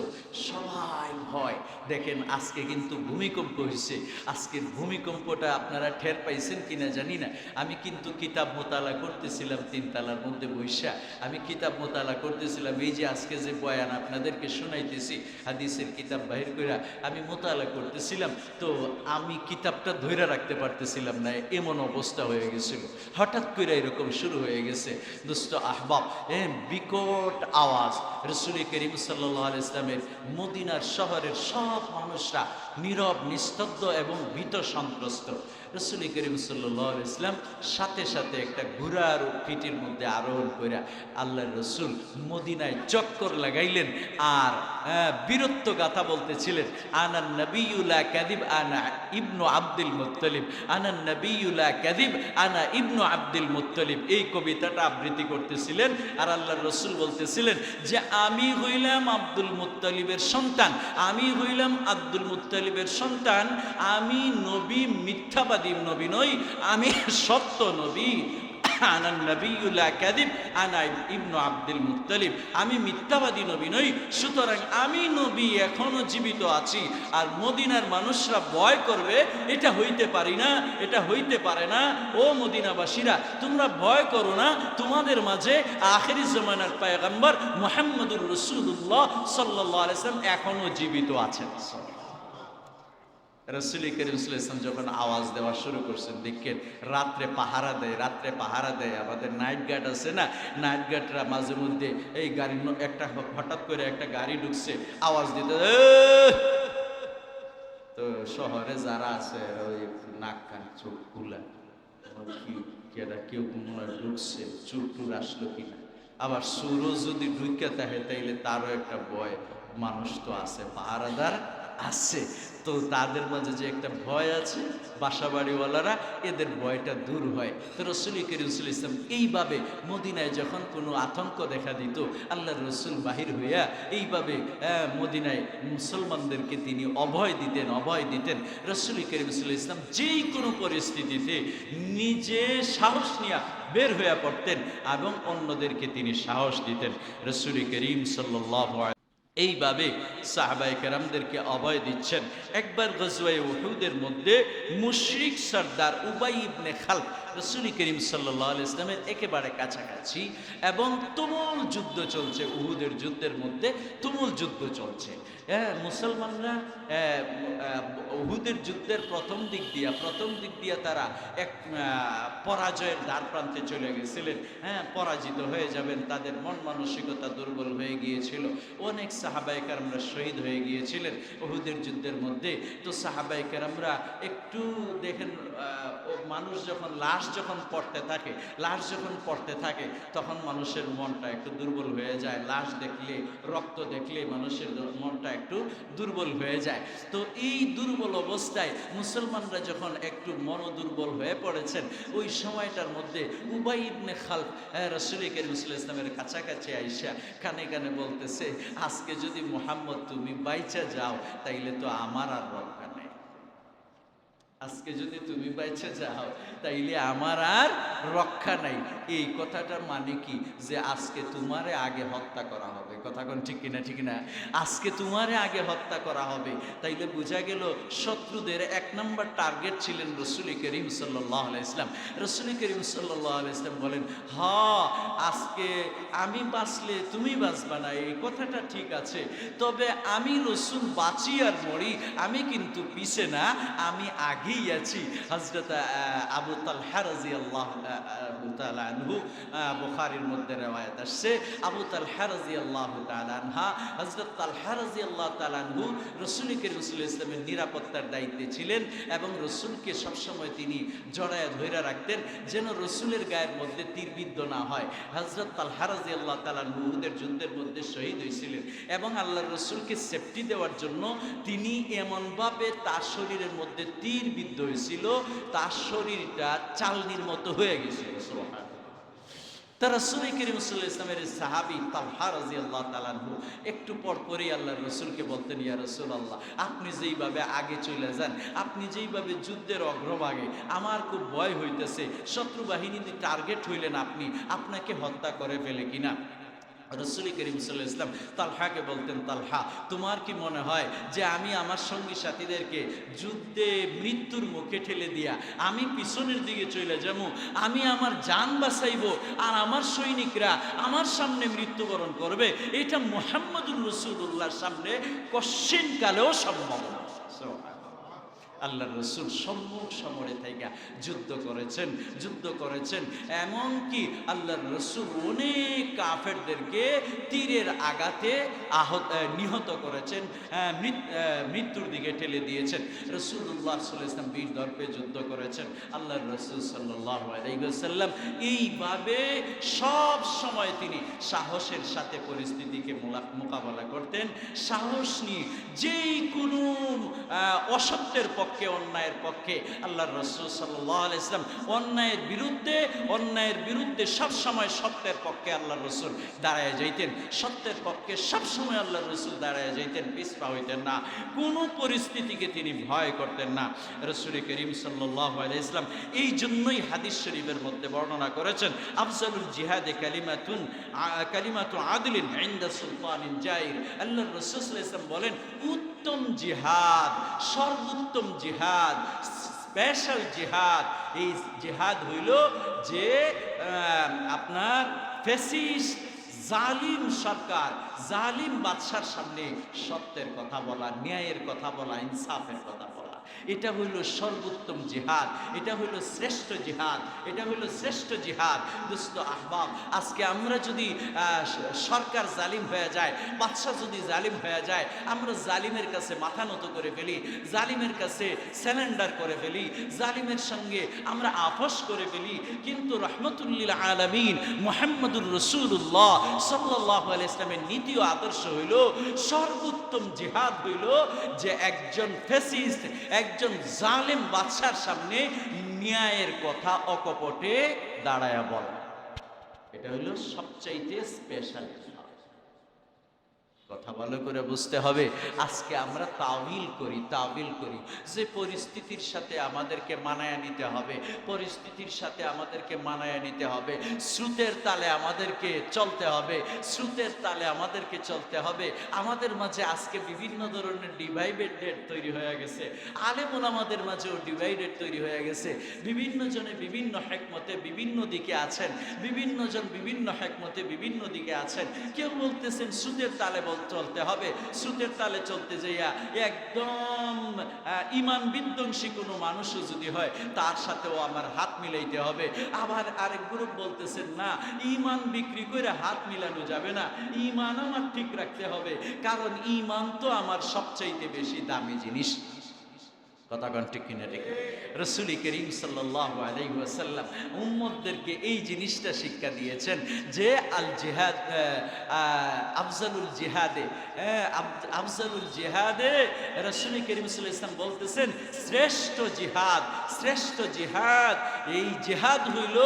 সবাই ভয়। দেখেন আজকে কিন্তু ভূমিকম্প হয়েছে, আজকের ভূমিকম্পটা আপনারা ঠের পাইছেন কিনা জানি না। আমি কিন্তু কিতাব মোতালা করতেছিলাম তিনতলার মধ্যে বইসা, আমি কিতাব মোতালা করতেছিলাম। এই যে আজকে যে বয়ান আপনাদেরকে শোনাইতেছি, হাদিসের কিতাব বাহির কইরা আমি মোতালা করতেছিলাম, তো আমি কিতাবটা ধরে রাখতে পারতেছিলাম না, এমন অবস্থা হয়ে গেছিল। হঠাৎ করে এরকম শুরু হয়ে গেছে। দোস্ত আহবাব, বিকট আওয়াজ। রাসূল করিম সাল্লাল্লাহু আলাইহি ওয়াসাল্লামের মদিনার শহরের সব মানুষরা নীরব, নিস্তব্ধ এবং ভীত সন্ত্রস্ত। রাসূল করিম সাল্লাল্লাহু আলাইহি ওয়াসাল্লাম সাথে সাথে একটা ঘোড়ার পিঠের মধ্যে আরোহণ করে আল্লাহর রাসূল মদিনায় চক্কর লাগাইলেন আর বীরত্ব গাথা বলতেছিলেন, আনান নবিয়্যু লা কাযিব আনা ইবনু আব্দুল মুত্তালিব, আনান নবিয়্যু লা কাযিব আনা ইবনু আব্দুল মুত্তালিব। এই কবিতাটা আবৃত্তি করতেছিলেন আর আল্লাহর রাসূল বলতেছিলেন যে আমি হইলাম আব্দুল মুত্তালিবের সন্তান, আমি হইলাম আব্দুল মুত্তালিবের সন্তান, আমি নবী, মিথ্যাবাদী নবী নই, আমি সত্য নবী। আনান নবিয়্যু লা কাযিব আনা ইবনু আব্দুল মুত্তালিব, আমি মিথ্যাবাদী নবী নই, সুতরাং আমি নবী, এখনো জীবিত আছি। আর মদিনার মানুষরা ভয় করবে, এটা হইতে পারি না, এটা হইতে পারে না। ও মদিনাবাসীরা, তোমরা ভয় করো না, তোমাদের মাঝে আখিরি জামানার পয়গম্বর মুহাম্মদুর রাসূলুল্লাহ সাল্লাল্লাহু আলাইহি ওয়াসাল্লাম এখনো জীবিত আছেন। রাসূল করিম সাল্লাল্লাহু আলাইহি ওয়াসাল্লাম যখন আওয়াজ দেওয়া শুরু করছেন, দেখেন রাত্রে পাহারা দেয়, আমাদের নাইট গার্ড আছে না, নাইট গার্ডরা মাঝে মধ্যে এই গাড়ি একটা হঠাৎ করে একটা গাড়ি ঢুকছে, আওয়াজ দিতে, তো শহরে যারা আছে ওই নাক কান চোখ খুলা, কেউ কোনো ঢুকছে, চুর টুর আসলো কিনা। আবার সুরও যদি ঢুকে থাকে তাইলে তারও একটা ভয়, মানুষ তো আছে, পাহারাদার আছে, তো তাদের মাঝে যে একটা ভয় আছে, বাসাবাড়িওয়ালারা, এদের ভয়টা দূর হয়। তো রাসূল করিম সাল্লাল্লাহু আলাইহি ওয়াসাল্লাম এইভাবে মদিনায় যখন কোনো আতঙ্ক দেখা দিত, আল্লাহর রাসূল বাহির হইয়া এইভাবে মদিনায় মুসলমানদেরকে তিনি অভয় দিতেন। রাসূল করিম সাল্লাল্লাহু আলাইহি ওয়াসাল্লাম যেই কোনো পরিস্থিতিতে নিজে সাহস নিয়ে বের হইয়া পড়তেন এবং অন্যদেরকে তিনি সাহস দিতেন। রাসূল করিম সাল্লাল্লাহু আলাইহি এইভাবে সাহাবায়ে কেরামদেরকে অভয় দিচ্ছেন। একবার গজওয়ায়ে উহুদের মধ্যে মুশরিক সর্দার উবাই ইবনে খালদ রাসূল করিম সাল্লাল্লাহু আলাইহি ওয়াসাল্লামের একেবারে কাছাকাছি এবং তুমুল যুদ্ধ চলছে, উহুদের যুদ্ধের মধ্যে তুমুল যুদ্ধ চলছে। মুসলমানরা উহুদের যুদ্ধের প্রথম দিক দিয়া তারা এক পরাজয়ের দ্বার প্রান্তে চলে গেছিলেন। পরাজিত হয়ে যাবেন, তাদের মন মানসিকতা দুর্বল হয়ে গিয়েছিল। অনেক সাহাবায়ে কেরামরা শহীদ হয়ে গিয়েছিলেন উহুদের যুদ্ধের মধ্যে। তো সাহাবায়ে কেরামরা একটু দেখেন মানুষ যখন লাশ যখন পড়তে থাকে তখন মানুষের মনটা একটু দুর্বল হয়ে যায়। লাশ দেখলে, রক্ত দেখলে মানুষের মনটা একটু দুর্বল হয়ে যায়। তো এই দুর্বল অবস্থায় মুসলমানরা যখন একটু মনোদুর্বল হয়ে পড়েছেন, ওই সময়টার মধ্যে উবাই ইবনে খালফ রাসূল করিম সাল্লাল্লাহু আলাইহি ওয়াসাল্লামের কাছাকাছি আইসা কানে কানে বলতেছে, আজকে যদি মুহাম্মদ তুমি বাইচা যাও তাইলে তো আমার আর রক্ষা নেই। আজকে যদি তুমি বাইচে যাও তাইলে আমার আর রক্ষা নাই। এই কথাটার মানে কি? যে আজকে তোমারে আগে হত্যা করা হবে। কথা কোন ঠিক কিনা? ঠিক না? আজকে তোমারে আগে হত্যা করা হবে। তাইলে বোঝা গেল শত্রুদের এক নম্বর টার্গেট ছিলেন রাসূল করিম সাল্লাল্লাহু আলাইহি ওয়াসাল্লাম। রাসূল করিম সাল্লাল্লাহু আলাইহি ওয়াসাল্লাম বলেন, হ্যাঁ আজকে আমি বাঁচলে তুমি বাঁচবা না, এই কথাটা ঠিক আছে, তবে আমি রাসূল বাঁচি আর মরি, আমি কিন্তু পিছে না, আমি আগেই আছি। হযরত আবু তালহা রাদিয়াল্লাহু তাআলা আনহু, বুখারীর মধ্যে রওয়ায়াত আসছে, আবু তালহা রাদিয়াল্লাহু তাআলা আনহা, হযরত তালহা রাদিয়াল্লাহু তাআলা আনহু রাসূল করিম সাল্লাল্লাহু আলাইহি ওয়াসাল্লামের নিরাপত্তার দায়িত্বে ছিলেন এবং রাসূলকে সবসময় তিনি জড়ায় ধরে রাখতেন যেন রাসূলের গায়ের মধ্যে তীরবিদ্ধ না হয়। হযরত তালহা রাদিয়াল্লাহু তাআলা আনহু উহুদের যুদ্ধের মধ্যে শহীদ হয়েছিলেন এবং আল্লাহর রাসূলকে সেফটি দেওয়ার জন্য তিনি এমনভাবে তার শরীরের মধ্যে তীর বিদ্ধ হয়েছিল, তার শরীরটা চালনির মতো হয়ে গেছিল। সুবহানাল্লাহ। তার রাসূল করিম সাল্লাল্লাহু আলাইহি ওয়াসাল্লামের সাহাবী তালহা রাদিয়াল্লাহু তাআলা আনহু একটু পরপরই আল্লাহর রাসূলকে বলতেন, ইয়া রাসূলুল্লাহ, আপনি যেইভাবে আগে চলে যান, আপনি যেইভাবে যুদ্ধের অগ্রভাগে, আমার খুব ভয় হইতেছে, শত্রু বাহিনীতে টার্গেট হইলেন আপনি, আপনাকে হত্যা করে ফেলে কিনা। রাসূল করিম সাল্লাল্লাহু আলাইহি ওয়াসাল্লাম তালহাকে বলতেন, তালহা তোমার কি মনে হয় যে আমি আমার সঙ্গী সাথীদেরকে যুদ্ধে মৃত্যুর মুখে ঠেলে দিয়া আমি পিছনের দিকে চলে যাব, আমি আমার জান বাঁচাইব আর আমার সৈনিকরা আমার সামনে মৃত্যুবরণ করবে? এটা মুহাম্মদুর রাসূলুল্লাহর সামনে কশ্চিন কালেও সম্ভব না। আল্লাহর রাসূল সম্মুখ সমরে থেকে যুদ্ধ করেছেন এমনকি আল্লাহর রাসূল অনেক কাফেরদেরকে তীরের আঘাতে নিহত করেছেন, মৃত্যুর দিকে ঠেলে দিয়েছেন। রাসূলুল্লাহ সাল্লাল্লাহু আলাইহি ওয়াসাল্লাম বীর দর্পে যুদ্ধ করেছেন। আল্লাহর রাসূল সাল্লাল্লাহু আলাইহি ওয়াসাল্লাম এইভাবে সব সময় তিনি সাহসের সাথে পরিস্থিতিকে মোকাবেলা করতেন, সাহস নিয়ে যেই কোনো অসত্যের পক্ষে, অন্যায়ের পক্ষে আল্লাহর রাসূল সাল্লাল্লাহু আলাইহি ওয়াসাল্লাম অন্যায়ের বিরুদ্ধে সব সময় সত্যের পক্ষে আল্লাহর রাসূল দাঁড়ায় যাইতেন, সত্যের পক্ষে সব সময় আল্লাহর রাসূল দাঁড়ায় যাইতেন, পিছপা হইতেন না, কোনো পরিস্থিতিকে তিনি ভয় করতেন না। রাসূল করিম সাল্লাল্লাহু আলাইহি ওয়াসাল্লাম এই জন্যই হাদিস শরীফের মধ্যে বর্ণনা করেছেন, আফজালুল জিহাদে কালিমাতু আদলিন ইনদা সুলতানিন জাইর। আল্লাহর রাসূল সাল্লাল্লাহু আলাইহি ওয়াসাল্লাম বলেন, উত্তম জিহাদ, সর্বোত্তম জিহাদ, স্পেশাল জিহাদ, এই জিহাদ হইল যে আপনার ফ্যাসিস্ট জালিম সরকার, জালিম বাদশার সামনে সত্যের কথা বলা, ন্যায়ের কথা বলা, ইনসাফের কথা বলা, এটা হইল সর্বোত্তম জিহাদ, এটা হইল শ্রেষ্ঠ জিহাদ, এটা হইল শ্রেষ্ঠ জিহাদ। দোস্ত আহবাব, আজকে আমরা যদি সরকার জালিম হয়ে যায়, বাদশা যদি জালিম হয়ে যায়, আমরা জালিমের কাছে মাথা নত করে ফেলি, জালিমের কাছে স্যালেন্ডার করে ফেলি, জালিমের সঙ্গে আমরা আপোষ করে ফেলি। কিন্তু রাহমাতুল লিল আলামিন মুহাম্মদুর রাসূলুল্লাহ সাল্লাল্লাহু আলাইহি ওয়াসাল্লামের নীতি ও আদর্শ হইল সর্বোত্তম জিহাদ হইল যে একজন ফ্যাসিস্ট, একজন জালেম বাদশার সামনে ন্যায়ের কথা অকপটে দাঁড়ায়া বলা, এটা হইল সবচাইতে স্পেশাল। কথা ভালো করে বুঝতে হবে। আজকে আমরা তাওয়িল করি যে পরিস্থিতির সাথে আমাদেরকে মানায় নিতে হবে, পরিস্থিতির সাথে আমাদেরকে মানায় নিতে হবে, স্রোতের তালে আমাদেরকে চলতে হবে, স্রোতের তালে আমাদেরকে চলতে হবে। আমাদের মাঝে আজকে বিভিন্ন ধরনের ডিভাইডেড তৈরি হয়ে গেছে, আলেম ওলামাদের মাঝেও ডিভাইডেড তৈরি হয়ে গেছে। বিভিন্ন জনে বিভিন্ন হিকমতে বিভিন্ন দিকে আছেন, বিভিন্ন জন বিভিন্ন হিকমতে বিভিন্ন দিকে আছেন। কেউ বলতেছেন স্রোতের তালে চলতে হবে, স্রোতের তালে চলতে যাইয়া একদম ইমান বিধ্বংসী কোনো মানুষও যদি হয় তার সাথেও আমার হাত মিলাইতে হবে। আবার আরেক গ্রুপ বলতেছেন না, ইমান বিক্রি করে হাত মিলানো যাবে না, ইমান আমার ঠিক রাখতে হবে, কারণ ইমান তো আমার সবচাইতে বেশি দামি জিনিস। কথা কোন ঠিক কিনা ঠিক? রাসূল করিম সাল্লাল্লাহু আলাইহি ওয়াসাল্লাম উম্মতদেরকে এই জিনিসটা শিক্ষা দিয়েছেন যে আল জিহাদ আফজালুল জিহাদে আফজালুল জিহাদে রাসূল করিম সাল্লাল্লাহু আলাইহি ওয়াসাল্লাম বলতেছেন শ্রেষ্ঠ জিহাদ এই জিহাদ হইল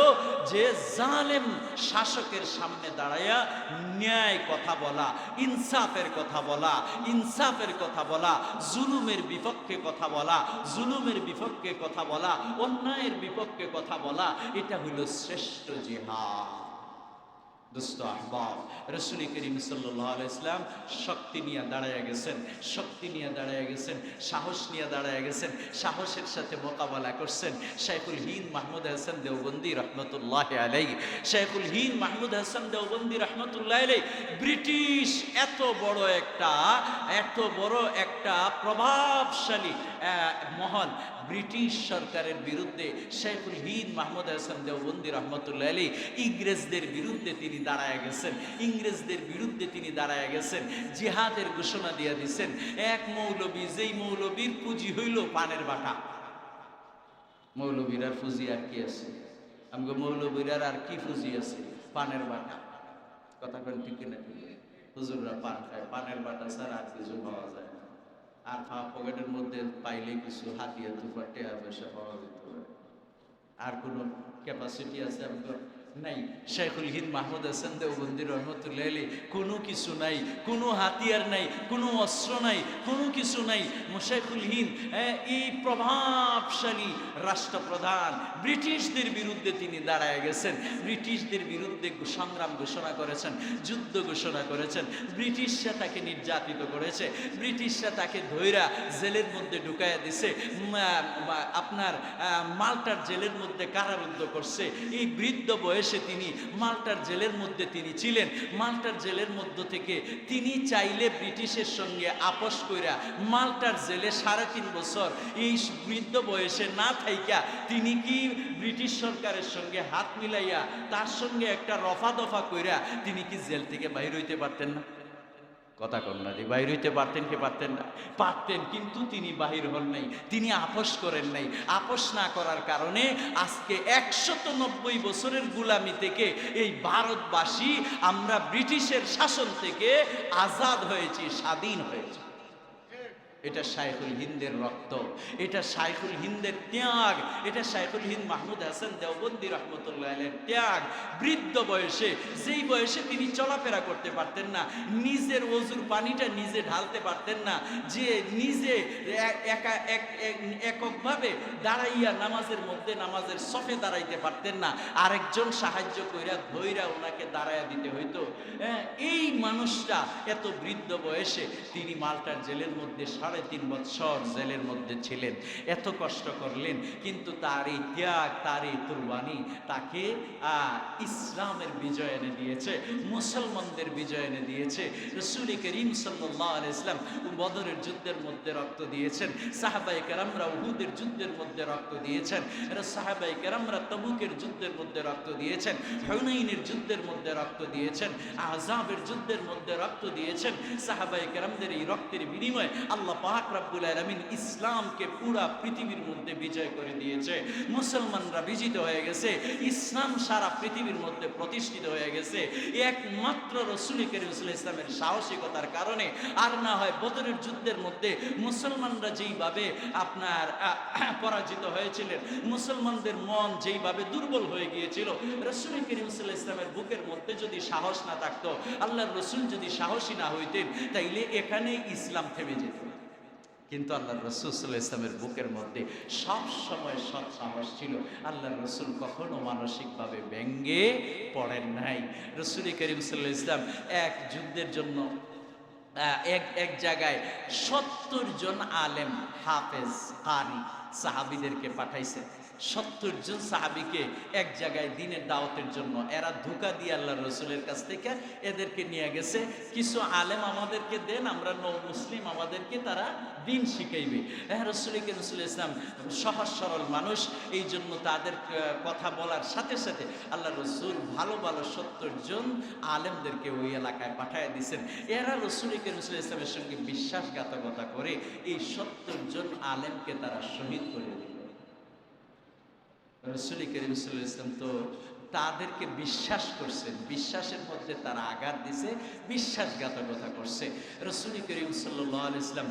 যে জালেম শাসকের সামনে দাঁড়ায়া ন্যায় কথা বলা, ইনসাফের কথা বলা, জুলুমের বিপক্ষে কথা বলা, অন্যায়ের বিপক্ষে কথা বলা, এটা হইল শ্রেষ্ঠ জিহাদ। দোস্ত আহবাব, রাসূল করিম সাল্লাল্লাহু আলাইহি ওয়াসাল্লাম শক্তি নিয়ে দাঁড়ায় গেছেন, সাহস নিয়ে দাঁড়ায় গেছেন, সাহসের সাথে মোকাবেলা করছেন। শাইখুল হিন্দ মাহমুদ হাসান দেওবন্দি রহমতুল্লাহি আলাইহি, ব্রিটিশ এত বড় একটা প্রভাবশালী মহল ব্রিটিশ সরকারের বিরুদ্ধে শাইখুল হিন্দ মাহমুদ হাসান দেওবন্দি রহমতুল্লাহি আলাইহি ইংরেজদের বিরুদ্ধে তিনি দাঁড়ায় গেছেন, জিহাদের ঘোষণা দিয়ে দিয়েছেন। এক মৌলবী, যেই মৌলবীর পুঁজি হইল পানের বাটা, মৌলবীর আর পুঁজি আর কি আছে? আমগো মৌলবীর আর কি পুঁজি আছে? পানের বাটা। কথা কোন ঠিক কিনা? হুজুররা পান খায়, পানের বাটা ছাড়া আর কিছু পাওয়া যায় না। আর পকেটের মধ্যে পাইলে কিছু হাতিয়া তুফা টেয়া পয়সা পাওয়া যেতে পারে, আর কোনো ক্যাপাসিটি আছে আমগো নাই। শাইখুল হিন্দ মাহমুদ হাসান দেওবন্দি রহমতুল্লাহি আলাইহি কোনো কিছু নাই, কোনো হাতিয়ার নাই, কোনো অস্ত্র নাই, কোনো কিছু নাই। শাইখুল হিন্দ এই প্রভাবশালী রাষ্ট্রপ্রধান, ব্রিটিশদের বিরুদ্ধে তিনি দাঁড়ায় গেছেন, ব্রিটিশদের বিরুদ্ধে সংগ্রাম ঘোষণা করেছেন, যুদ্ধ ঘোষণা করেছেন। ব্রিটিশরা তাকে নির্যাতিত করেছে, ব্রিটিশরা তাকে ধইরা জেলের মধ্যে ঢুকাইয়া দিছে, আপনার মাল্টার জেলের মধ্যে কারারুদ্ধ করছে। এই বৃদ্ধ বয়সে তিনি মাল্টার জেলের মধ্যে তিনি ছিলেন। মাল্টার জেলের মধ্য থেকে তিনি চাইলে ব্রিটিশের সঙ্গে আপোষ কইরা মাল্টার জেলে 3.5 বছর এই বৃদ্ধ বয়সে না থাইকা তিনি কি ব্রিটিশ সরকারের সঙ্গে হাত মিলাইয়া তার সঙ্গে একটা রফা দফা কইরা তিনি কি জেল থেকে বাইর হইতে পারতেন না? কথা কন্যা দি বাহির হইতে পারতেন কি পারতেন না? পারতেন, কিন্তু তিনি বাহির হন নাই, তিনি আপোষ করেন নাই। আপোষ না করার কারণে আজকে 190 বছরের গুলামি থেকে এই ভারতবাসী আমরা ব্রিটিশের শাসন থেকে আজাদ হয়েছি, স্বাধীন হয়েছি। এটা শাইখুল হিন্দের রক্ত, এটা শাইখুল হিন্দের ত্যাগ, এটা শাইখুল হিন্দ মাহমুদ হাসান দেওবন্দি রহমতুল্লাহ আলাইহির ত্যাগ। বৃদ্ধ বয়সে, যেই বয়সে তিনি চলাফেরা করতে পারতেন না, নিজের ওযুর পানিটা নিজে ঢালতে পারতেন না, যে নিজে এককভাবে দাঁড়াইয়া নামাজের মধ্যে নামাজের সফে দাঁড়াইতে পারতেন না, আরেকজন সাহায্য কইরা ধইরা ওনাকে দাঁড়াইয়া দিতে হইতো। এই মানুষটা এত বৃদ্ধ বয়সে তিনি মাল্টার জেলের মধ্যে 3.5 বছর জেলের মধ্যে ছিলেন, এত কষ্ট করলেন, কিন্তু তার এই ত্যাগ, তার এই কুরবানি তাকে ইসলামের বিজয় এনে দিয়েছে, মুসলমানদের বিজয় এনে দিয়েছে। রাসূল করিম সাল্লাল্লাহু আলাইহি ওয়াসাল্লাম বদরের যুদ্ধের মধ্যে রক্ত দিয়েছেন, সাহাবায়ে কেরামরা উহুদের যুদ্ধের মধ্যে রক্ত দিয়েছেন, সাহাবায়ে কেরামরা তাবুকের যুদ্ধের মধ্যে রক্ত দিয়েছেন, হুনাইনের যুদ্ধের মধ্যে রক্ত দিয়েছেন, আহজাবের যুদ্ধের মধ্যে রক্ত দিয়েছেন। সাহাবায়ে কেরামদের এই রক্তের বিনিময়ে আল্লাহ পাক রব্বুল আলামিন ইসলামকে পুরা পৃথিবীর মধ্যে বিজয় করে দিয়েছে। মুসলমানরা বিজিত হয়ে গেছে, ইসলাম সারা পৃথিবীর মধ্যে প্রতিষ্ঠিত হয়ে গেছে একমাত্র রাসূল করিম সাল্লাল্লাহু আলাইহি ওয়াসাল্লামের সাহসিকতার কারণে। আর না হয় বদরের যুদ্ধের মধ্যে মুসলমানরা যেইভাবে আপনার পরাজিত হয়েছিলেন, মুসলমানদের মন যেইভাবে দুর্বল হয়ে গিয়েছিল, রাসূল করিম সাল্লাল্লাহু আলাইহি ওয়াসাল্লামের বুকের মধ্যে যদি সাহস না থাকতো, আল্লাহর রাসূল যদি সাহসী না হইতেন, তাইলে এখানে ইসলাম থেমে যেত। কিন্তু আল্লাহর রাসূল সাল্লাল্লাহু আলাইহি ওয়াসাল্লামের বুকের মধ্যে সব সময় সৎ সাহস ছিল। আল্লাহর রাসূল কখনো মানসিকভাবে ভেঙে পড়েন নাই। রাসূল করিম সাল্লাল্লাহু আলাইহি ওয়াসাল্লাম এক যুদ্ধের জন্য এক জায়গায় 70 জন আলেম, হাফেজ, কারি সাহাবীদেরকে পাঠাইছেন। 70 জন সাহাবীকে এক জায়গায় দ্বীনের দাওয়াতের জন্য এরা ধোঁকা দিয়ে আল্লাহর রাসূলের কাছ থেকে এদেরকে নিয়ে গেছে, কিছু আলেম আমাদেরকে দেন, আমরা নও মুসলিম, আমাদেরকে তারা দ্বীন শিখাইবে। হ্যাঁ, রাসূল করিম সাল্লাল্লাহু আলাইহি ওয়াসাল্লাম সহজ সরল মানুষ, এই জন্য তাদের কথা বলার সাথে সাথে আল্লাহর রাসূল ভালো ভালো 70 জন আলেমদেরকে ওই এলাকায় পাঠিয়ে দিয়েছেন। এরা রাসূল করিম সাল্লাল্লাহু আলাইহি ওয়াসাল্লামের সঙ্গে বিশ্বাসঘাতকতা করে এই 70 জন আলেমকে তারা শহীদ করে দিল। রাসূল করিম সাল্লাল্লাহু আলাইহি ওয়াসাল্লাম তো তাদেরকে বিশ্বাস করছেন, বিশ্বাসের মধ্যে তারা আঘাত দিছে, বিশ্বাসঘাতকতা করছে। রাসূল করিম সাল্লাল্লাহু আলাইহি ওয়াসাল্লাম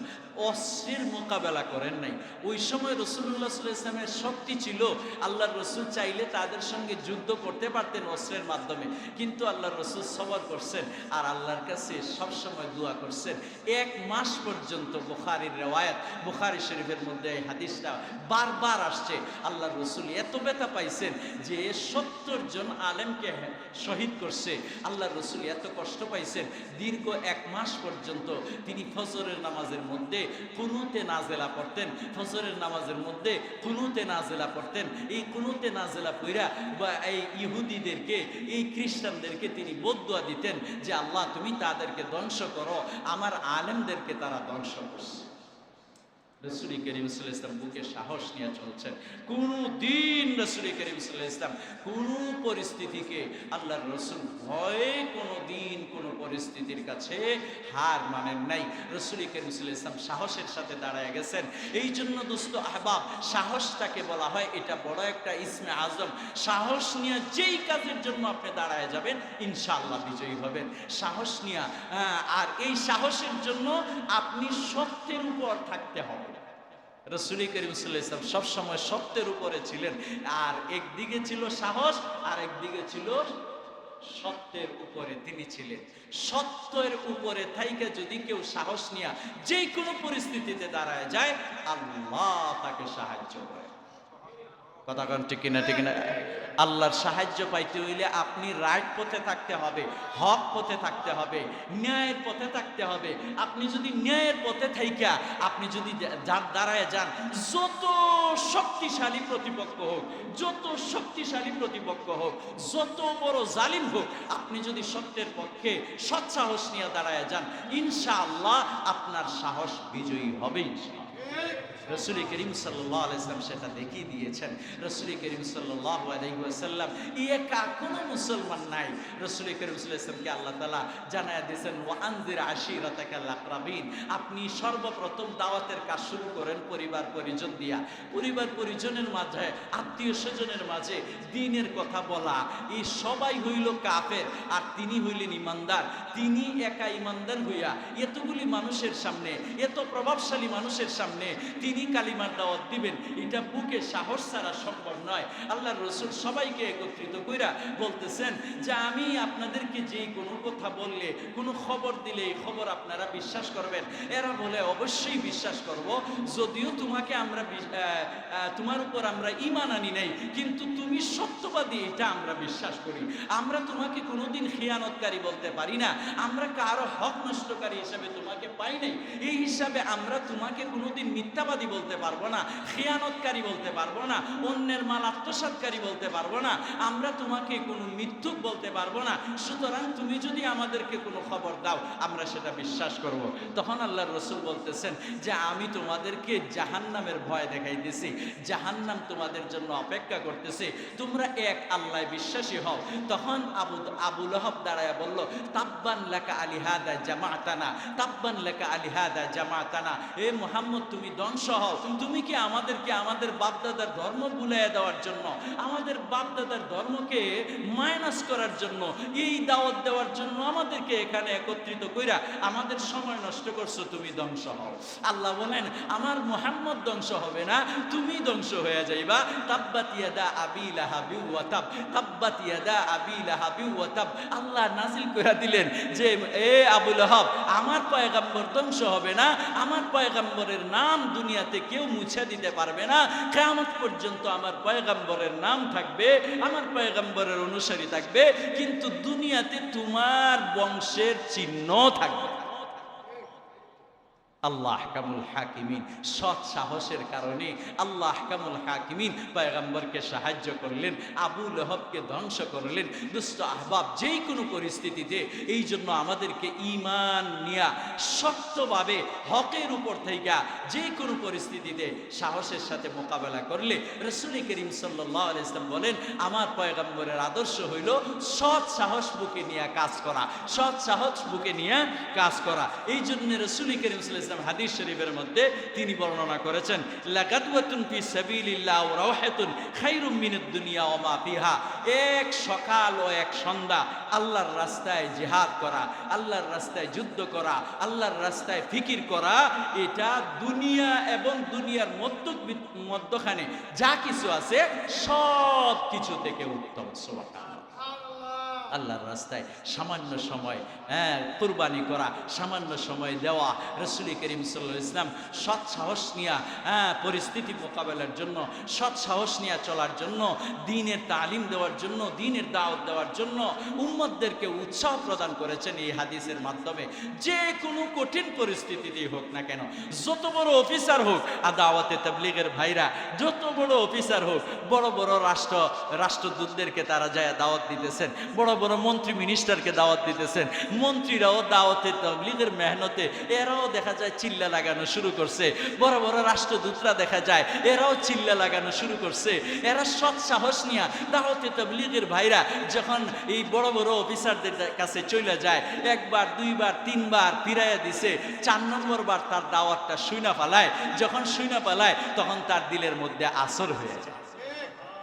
অস্ত্রের মোকাবেলা করেন নাই। ওই সময় রাসূলুল্লাহ সাল্লাল্লাহু আলাইহি ওয়াসাল্লামের শক্তি ছিল, আল্লাহর রাসূল চাইলে তাদের সঙ্গে যুদ্ধ করতে পারতেন অস্ত্রের মাধ্যমে, কিন্তু আল্লাহর রাসূল সবর করছেন আর আল্লাহর কাছে সবসময় দোয়া করছেন। 1 মাস পর্যন্ত, বুখারীর রিওয়ায়াত, বুখারী শরীফের মধ্যে এই হাদিসটা বারবার আসছে, আল্লাহর রাসূল এত ব্যথা পাইছেন যে 70 জন আলেমকে শহীদ করছে। আল্লাহর রাসূল এত কষ্ট পাইছেন, দীর্ঘ 1 মাস পর্যন্ত তিনি ফজরের নামাজের মধ্যে কুনুতে নাজেলা পড়তেন, ফজরের নামাজের মধ্যে কুনুতে নাজেলা পড়তেন। এই কুনুতে নাজেলা পড়া বা এই ইহুদিদেরকে, এই খ্রিস্টানদেরকে তিনি বদদুয়া দিতেন যে আল্লাহ তুমি তাদেরকে ধ্বংস করো, আমার আলেমদেরকে তারা ধ্বংস করছে। রাসূল করিম সাল্লাল্লাহু আলাইহি ওয়াসাল্লাম বুকে সাহস নিয়ে চলছেন। কোন দিন রাসূল করিম সাল্লাল্লাহু আলাইহি ওয়াসাল্লাম কোন পরিস্থিতিকে, আল্লাহর রাসূল ভয়ে কোন দিন কোন পরিস্থিতির কাছে হার মানেন নাই। রাসূল করিম সাল্লাল্লাহু আলাইহি ওয়াসাল্লাম সাহসের সাথে দাঁড়ায় গেছেন। এই জন্য দোস্ত আহবাব, সাহসটাকে বলা হয় এটা বড় একটা ইসমে আজম। সাহস নিয়ে যেই কাজের জন্য আপনি দাঁড়ায় যাবেন ইনশাআল্লাহ বিজয়ী হবেন। সাহস নিয়ে, আর এই সাহসের জন্য আপনি সত্যের উপর থাকতে হবে। রাসূল করিম সাল্লাল্লাহু আলাইহি ওয়াসাল্লাম সবসময় সত্যের উপরে ছিলেন, আর একদিকে ছিল সাহস আর একদিকে ছিল সত্যের উপরে তিনি ছিলেন। সত্যের উপরে থাইকা যদি কেউ সাহস নিয়ে যে কোনো পরিস্থিতিতে দাঁড়ায় যায়, আল্লাহ তাকে সাহায্য করে। কথা কোন ঠিক কিনা? ঠিক না? আল্লাহর সাহায্য পাইতে হইলে আপনি রাইট পথে থাকতে হবে, হক পথে থাকতে হবে, ন্যায়ের পথে থাকতে হবে। আপনি যদি ন্যায়ের পথে থাইকা আপনি যদি দাঁড়ায় যান, যত শক্তিশালী প্রতিপক্ষ হোক, যত শক্তিশালী প্রতিপক্ষ হোক, যত বড় জালিম হোক, আপনি যদি সত্যের পক্ষে সৎসাহস নিয়ে দাঁড়ায় যান, ইনশাআল্লাহ আপনার সাহস বিজয়ী হবে। রাসূল করিম সাল্লাল্লাহু আলাইহি ওয়াসাল্লাম সেটা দেখিয়ে দিয়েছেন। রাসূল করিম সাল্লাল্লাহু আলাইহি ওয়াসাল্লাম একা কোনো মুসলমান নাই। রাসূল করিম সাল্লাল্লাহু আলাইহি ওয়াসাল্লামকে আল্লাহ তাআলা জানায়া দিয়েছেন ওয়া আনজির আশিরাতাকাল আকরাবিন। আপনি সর্বপ্রথম দাওয়াতের কাজ শুরু করেন পরিবার পরিজন দিয়া। পরিবার পরিজনের মাঝে, আত্মীয় স্বজনের মাঝে দ্বীনের কথা বলা। এই সবাই হইল কাফের আর তিনি হইলেন ইমানদার। তিনি একা ইমানদার হইয়া এতগুলি মানুষের সামনে, এত প্রভাবশালী মানুষের সামনে তিনি কালিমার দাওয়াত দিবেন, এটা বুকে সাহস ছাড়া সম্ভব নয়। আল্লাহর রাসূল সবাইকে একত্রিত কইরা বলতেছেন যে আমি আপনাদেরকে যে কোনো কথা বললে, কোনো খবর দিলে এই খবর আপনারা বিশ্বাস করবেন। এরা বলে অবশ্যই বিশ্বাস করব, যদিও তোমাকে আমরা তোমার উপর আমরা ঈমান আনি নাই, কিন্তু তুমি সত্যবাদী এটা আমরা বিশ্বাস করি। আমরা তোমাকে কোনোদিন খিয়ানতকারী বলতে পারি না, আমরা কারো হক নষ্টকারী হিসাবে তোমাকে পাই নাই, এই হিসাবে আমরা তোমাকে কোনোদিন মিথ্যাবাদী বলতে পারবো না, খিয়ানতকারী বলতে পারবো না, অন্যের মাল আত্মসাৎকারী বলতে পারবো না, আমরা তোমাকে কোনো মিথ্যুক বলতে পারবো না। সুতরাং তুমি যদি আমাদেরকে কোনো খবর দাও আমরা সেটা বিশ্বাস করব। তখন আল্লাহর রাসূল বলতেছেন যে আমি তোমাদেরকে জাহান্নামের ভয় দেখাইতেছি, জাহান্নাম তোমাদের জন্য অপেক্ষা করতেছে, তোমরা এক আল্লাহ বিশ্বাসী হও। তখন আবু লাহাব দাঁড়ায় বলল তাব্বান লাকা আলিহাদা জামাতানা, তাব্বান লাকা আলিহাদা জামাতানা। এ মুহাম্মদ তুমি ধ্বংস হও, তুমি কি আমাদেরকে আমাদের বাপদাদার ধর্ম ভুলাইয়া দেওয়ার জন্য, আমাদের বাপদাদার ধর্মকে মাইনাস করার জন্য, এই দাওয়াত দেওয়ার জন্য আমাদেরকে এখানে একত্রিত কইরা আমাদের সময় নষ্ট করছো, তুমি ধ্বংস হও। আল্লাহ বলেন আমার মুহাম্মদ ধ্বংস হবে না, তুমি ধ্বংস হয়ে যাইবা। তাব্বাত ইয়াদা আবি লাহাবি ওয়া তাব, তাব্বাত ইয়াদা আবি লাহাবি ওয়া তাব। আল্লাহ নাজিল কইরা দিলেন যে এ আবু লাহাব, আমার পয়গম্বর ধ্বংস হবে না, আমার পয়গম্বরের নাম দুনিয়াতে কেউ মুছে দিতে পারবে না, কিয়ামত পর্যন্ত আমার পয়গম্বরের নাম থাকবে, আমার পয়গম্বরের অনুসারী থাকবে, কিন্তু দুনিয়াতে তোমার বংশের চিহ্ন থাকবে। আল্লাহ আহকামুল হাকিমিন, সৎ সাহসের কারণে আল্লাহ আহকামুল হাকিমিন পয়গম্বরকে সাহায্য করলেন, আবু লহবকে ধ্বংস করলেন। দুষ্ট আহবাব যে কোনো পরিস্থিতিতে এই জন্য আমাদেরকে ঈমান নিয়া শক্তভাবে হকের উপর থেকে যে কোনো পরিস্থিতিতে সাহসের সাথে মোকাবেলা করলে রাসূল করিম সাল্লাল্লাহু আলাইহি ওয়াসাল্লাম বলেন, আমার পয়গম্বরের আদর্শ হইল সৎ সাহস বুকে নিয়ে কাজ করা, সৎ সাহস বুকে নিয়ে কাজ করা। এই জন্য রাসূল করিম সাল্লাল্লাহু হাদিস শরীফের মধ্যে তিনি বর্ণনা করেছেন, লাগাদওয়াতুন ফি সাবিলিল্লাহ ওয়া রাওহাতুন খায়রুম মিনাদ দুনিয়া ওয়া মা ফিহা। এক সকাল ও এক সন্ধ্যা আল্লাহর রাস্তায় জিহাদ করা, আল্লাহর রাস্তায় যুদ্ধ করা, আল্লাহর রাস্তায় ফিকির করা, এটা দুনিয়া এবং দুনিয়ার মধ্যখানে যা কিছু আছে সব কিছু থেকে উত্তম। সুবহানাল্লাহ। আল্লাহর রাস্তায় সামান্য সময় কুরবানি করা, সামান্য সময় দেওয়া। রাসূল করিম সাল্লাল্লাহু আলাইহি ওয়াসাল্লাম সৎ সাহস নিয়ে পরিস্থিতি মোকাবেলার জন্য, সৎ সাহস নিয়ে চলার জন্য, দ্বীনের তালিম দেওয়ার জন্য, দ্বীনের দাওয়াত দেওয়ার জন্য উম্মতদেরকে উৎসাহ প্রদান করেছেন এই হাদিসের মাধ্যমে। যে কোনো কঠিন পরিস্থিতিতেই হোক না কেন, যত বড় অফিসার হোক, দাওয়াতে তাবলীগের ভাইরা যত বড় অফিসার হোক, বড় বড় রাষ্ট্রদূতদেরকে তারা যায় দাওয়াত দিতেছেন, বড় বড় মন্ত্রী মিনিস্টারকে দাওয়াত দিতেছেন। মন্ত্রীরাও দাওয়াতে তাবলীগের মেহনতে এরাও দেখা যায় চিল্লা লাগানো শুরু করছে। বড় বড় রাষ্ট্রদূতরা দেখা যায় এরাও চিল্লা লাগানো শুরু করছে। এরা সৎ সাহস নিয়ে দাওয়াতে তাবলীগের ভাইরা যখন এই বড় বড় অফিসারদের কাছে চলে যায়, একবার দুইবার তিনবার ফিরাইয়া দিছে, 4 নম্বর বার তার দাওয়াতটা শুইনা পালায়। যখন শুইনা পালায় তখন তার দিলের মধ্যে আসর হয়ে যায়,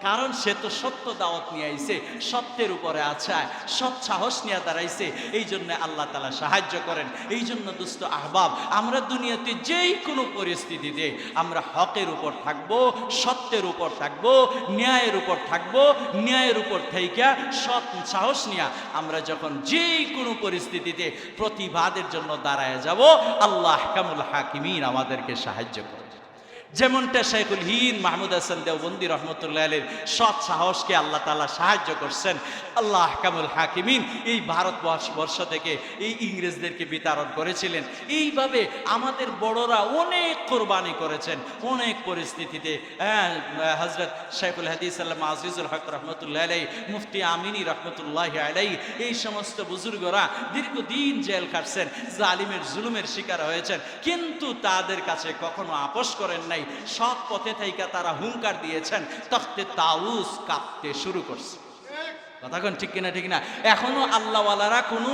কারণ সে তো সত্য দাওয়াত নিয়ে আইছে, সত্যের উপরে আছে, সৎ সাহস নিয়ে দাঁড়াইছে। এই জন্য আল্লাহ তাআলা সাহায্য করেন। এই জন্য দুস্থ আহবাব, আমরা দুনিয়াতে যেই কোনো পরিস্থিতিতে আমরা হকের উপর থাকব, সত্যের উপর থাকব, ন্যায়ের উপর থাকব। ন্যায়ের উপর থেকে সৎ সাহস নিয়ে আমরা যখন যেই কোনো পরিস্থিতিতে প্রতিবাদের জন্য দাঁড়ায় যাব, আল্লাহ আহকামুল হাকিমিন আমাদেরকে সাহায্য করে। যেমনটা শাইখুল হিন্দ মাহমুদ হাসান দেওবন্দি রহমতুল্লাহ আলাইহির সৎ সাহসকে আল্লাহ তাআলা সাহায্য করছেন। আল্লাহ আহকামুল হাকিমিন এই ভারতবর্ষ থেকে এই ইংরেজদেরকে বিতাড়ন করেছিলেন। এইভাবে আমাদের বড়রা অনেক কোরবানি করেছেন অনেক পরিস্থিতিতে। হযরত শাইখুল হাদিস আল্লামা আজিজুল হক রহমতুল্লাহ আলাইহি, মুফতি আমিনী রহমতুল্লাহ আলাইহি, এই সমস্ত বুজুর্গরা দীর্ঘদিন জেল কাটছেন, জালিমের জুলুমের শিকার হয়েছেন, কিন্তু তাদের কাছে কখনো আপোষ করেন নাই। সৎ পথে থেকে তারা হুঙ্কার দিয়েছেন, তখতে তাউস কাঁপতে শুরু করছে। কথাক্ষণ ঠিক কিনা ঠিক না? এখনো আল্লাহওয়ালারা কোনো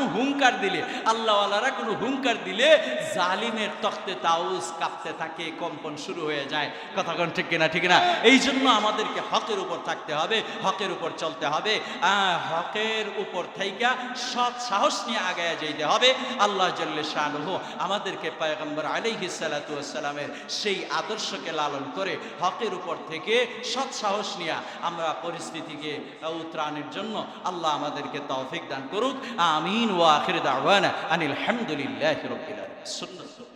হুঙ্কার দিলে জালিমের তখতে তাউস কাঁপতে থাকে, কম্পন শুরু হয়ে যায়। কথাক্ষণ ঠিক কিনা ঠিক না? এই জন্য আমাদেরকে হকের উপর থাকতে হবে, হকের উপর চলতে হবে, হকের উপর থাইকা সৎ সাহস নিয়ে আগায় যেতে হবে। আল্লাহ জাল্লে শানুহু আমাদেরকে পয়গম্বর আলাইহিস সালাতু ওয়াস সালামের সেই আদর্শকে লালন করে হকের উপর থেকে সৎ সাহস নিয়ে আমরা পরিস্থিতিকে উত্তরণের জন্য আল্লাহ আমাদেরকে তৌফিক দান করুক। আমিন ওয়া আখির দাওয়ানা আনিল হামদুলিল্লাহি রাব্বিল আলামিন। সুন্নাত।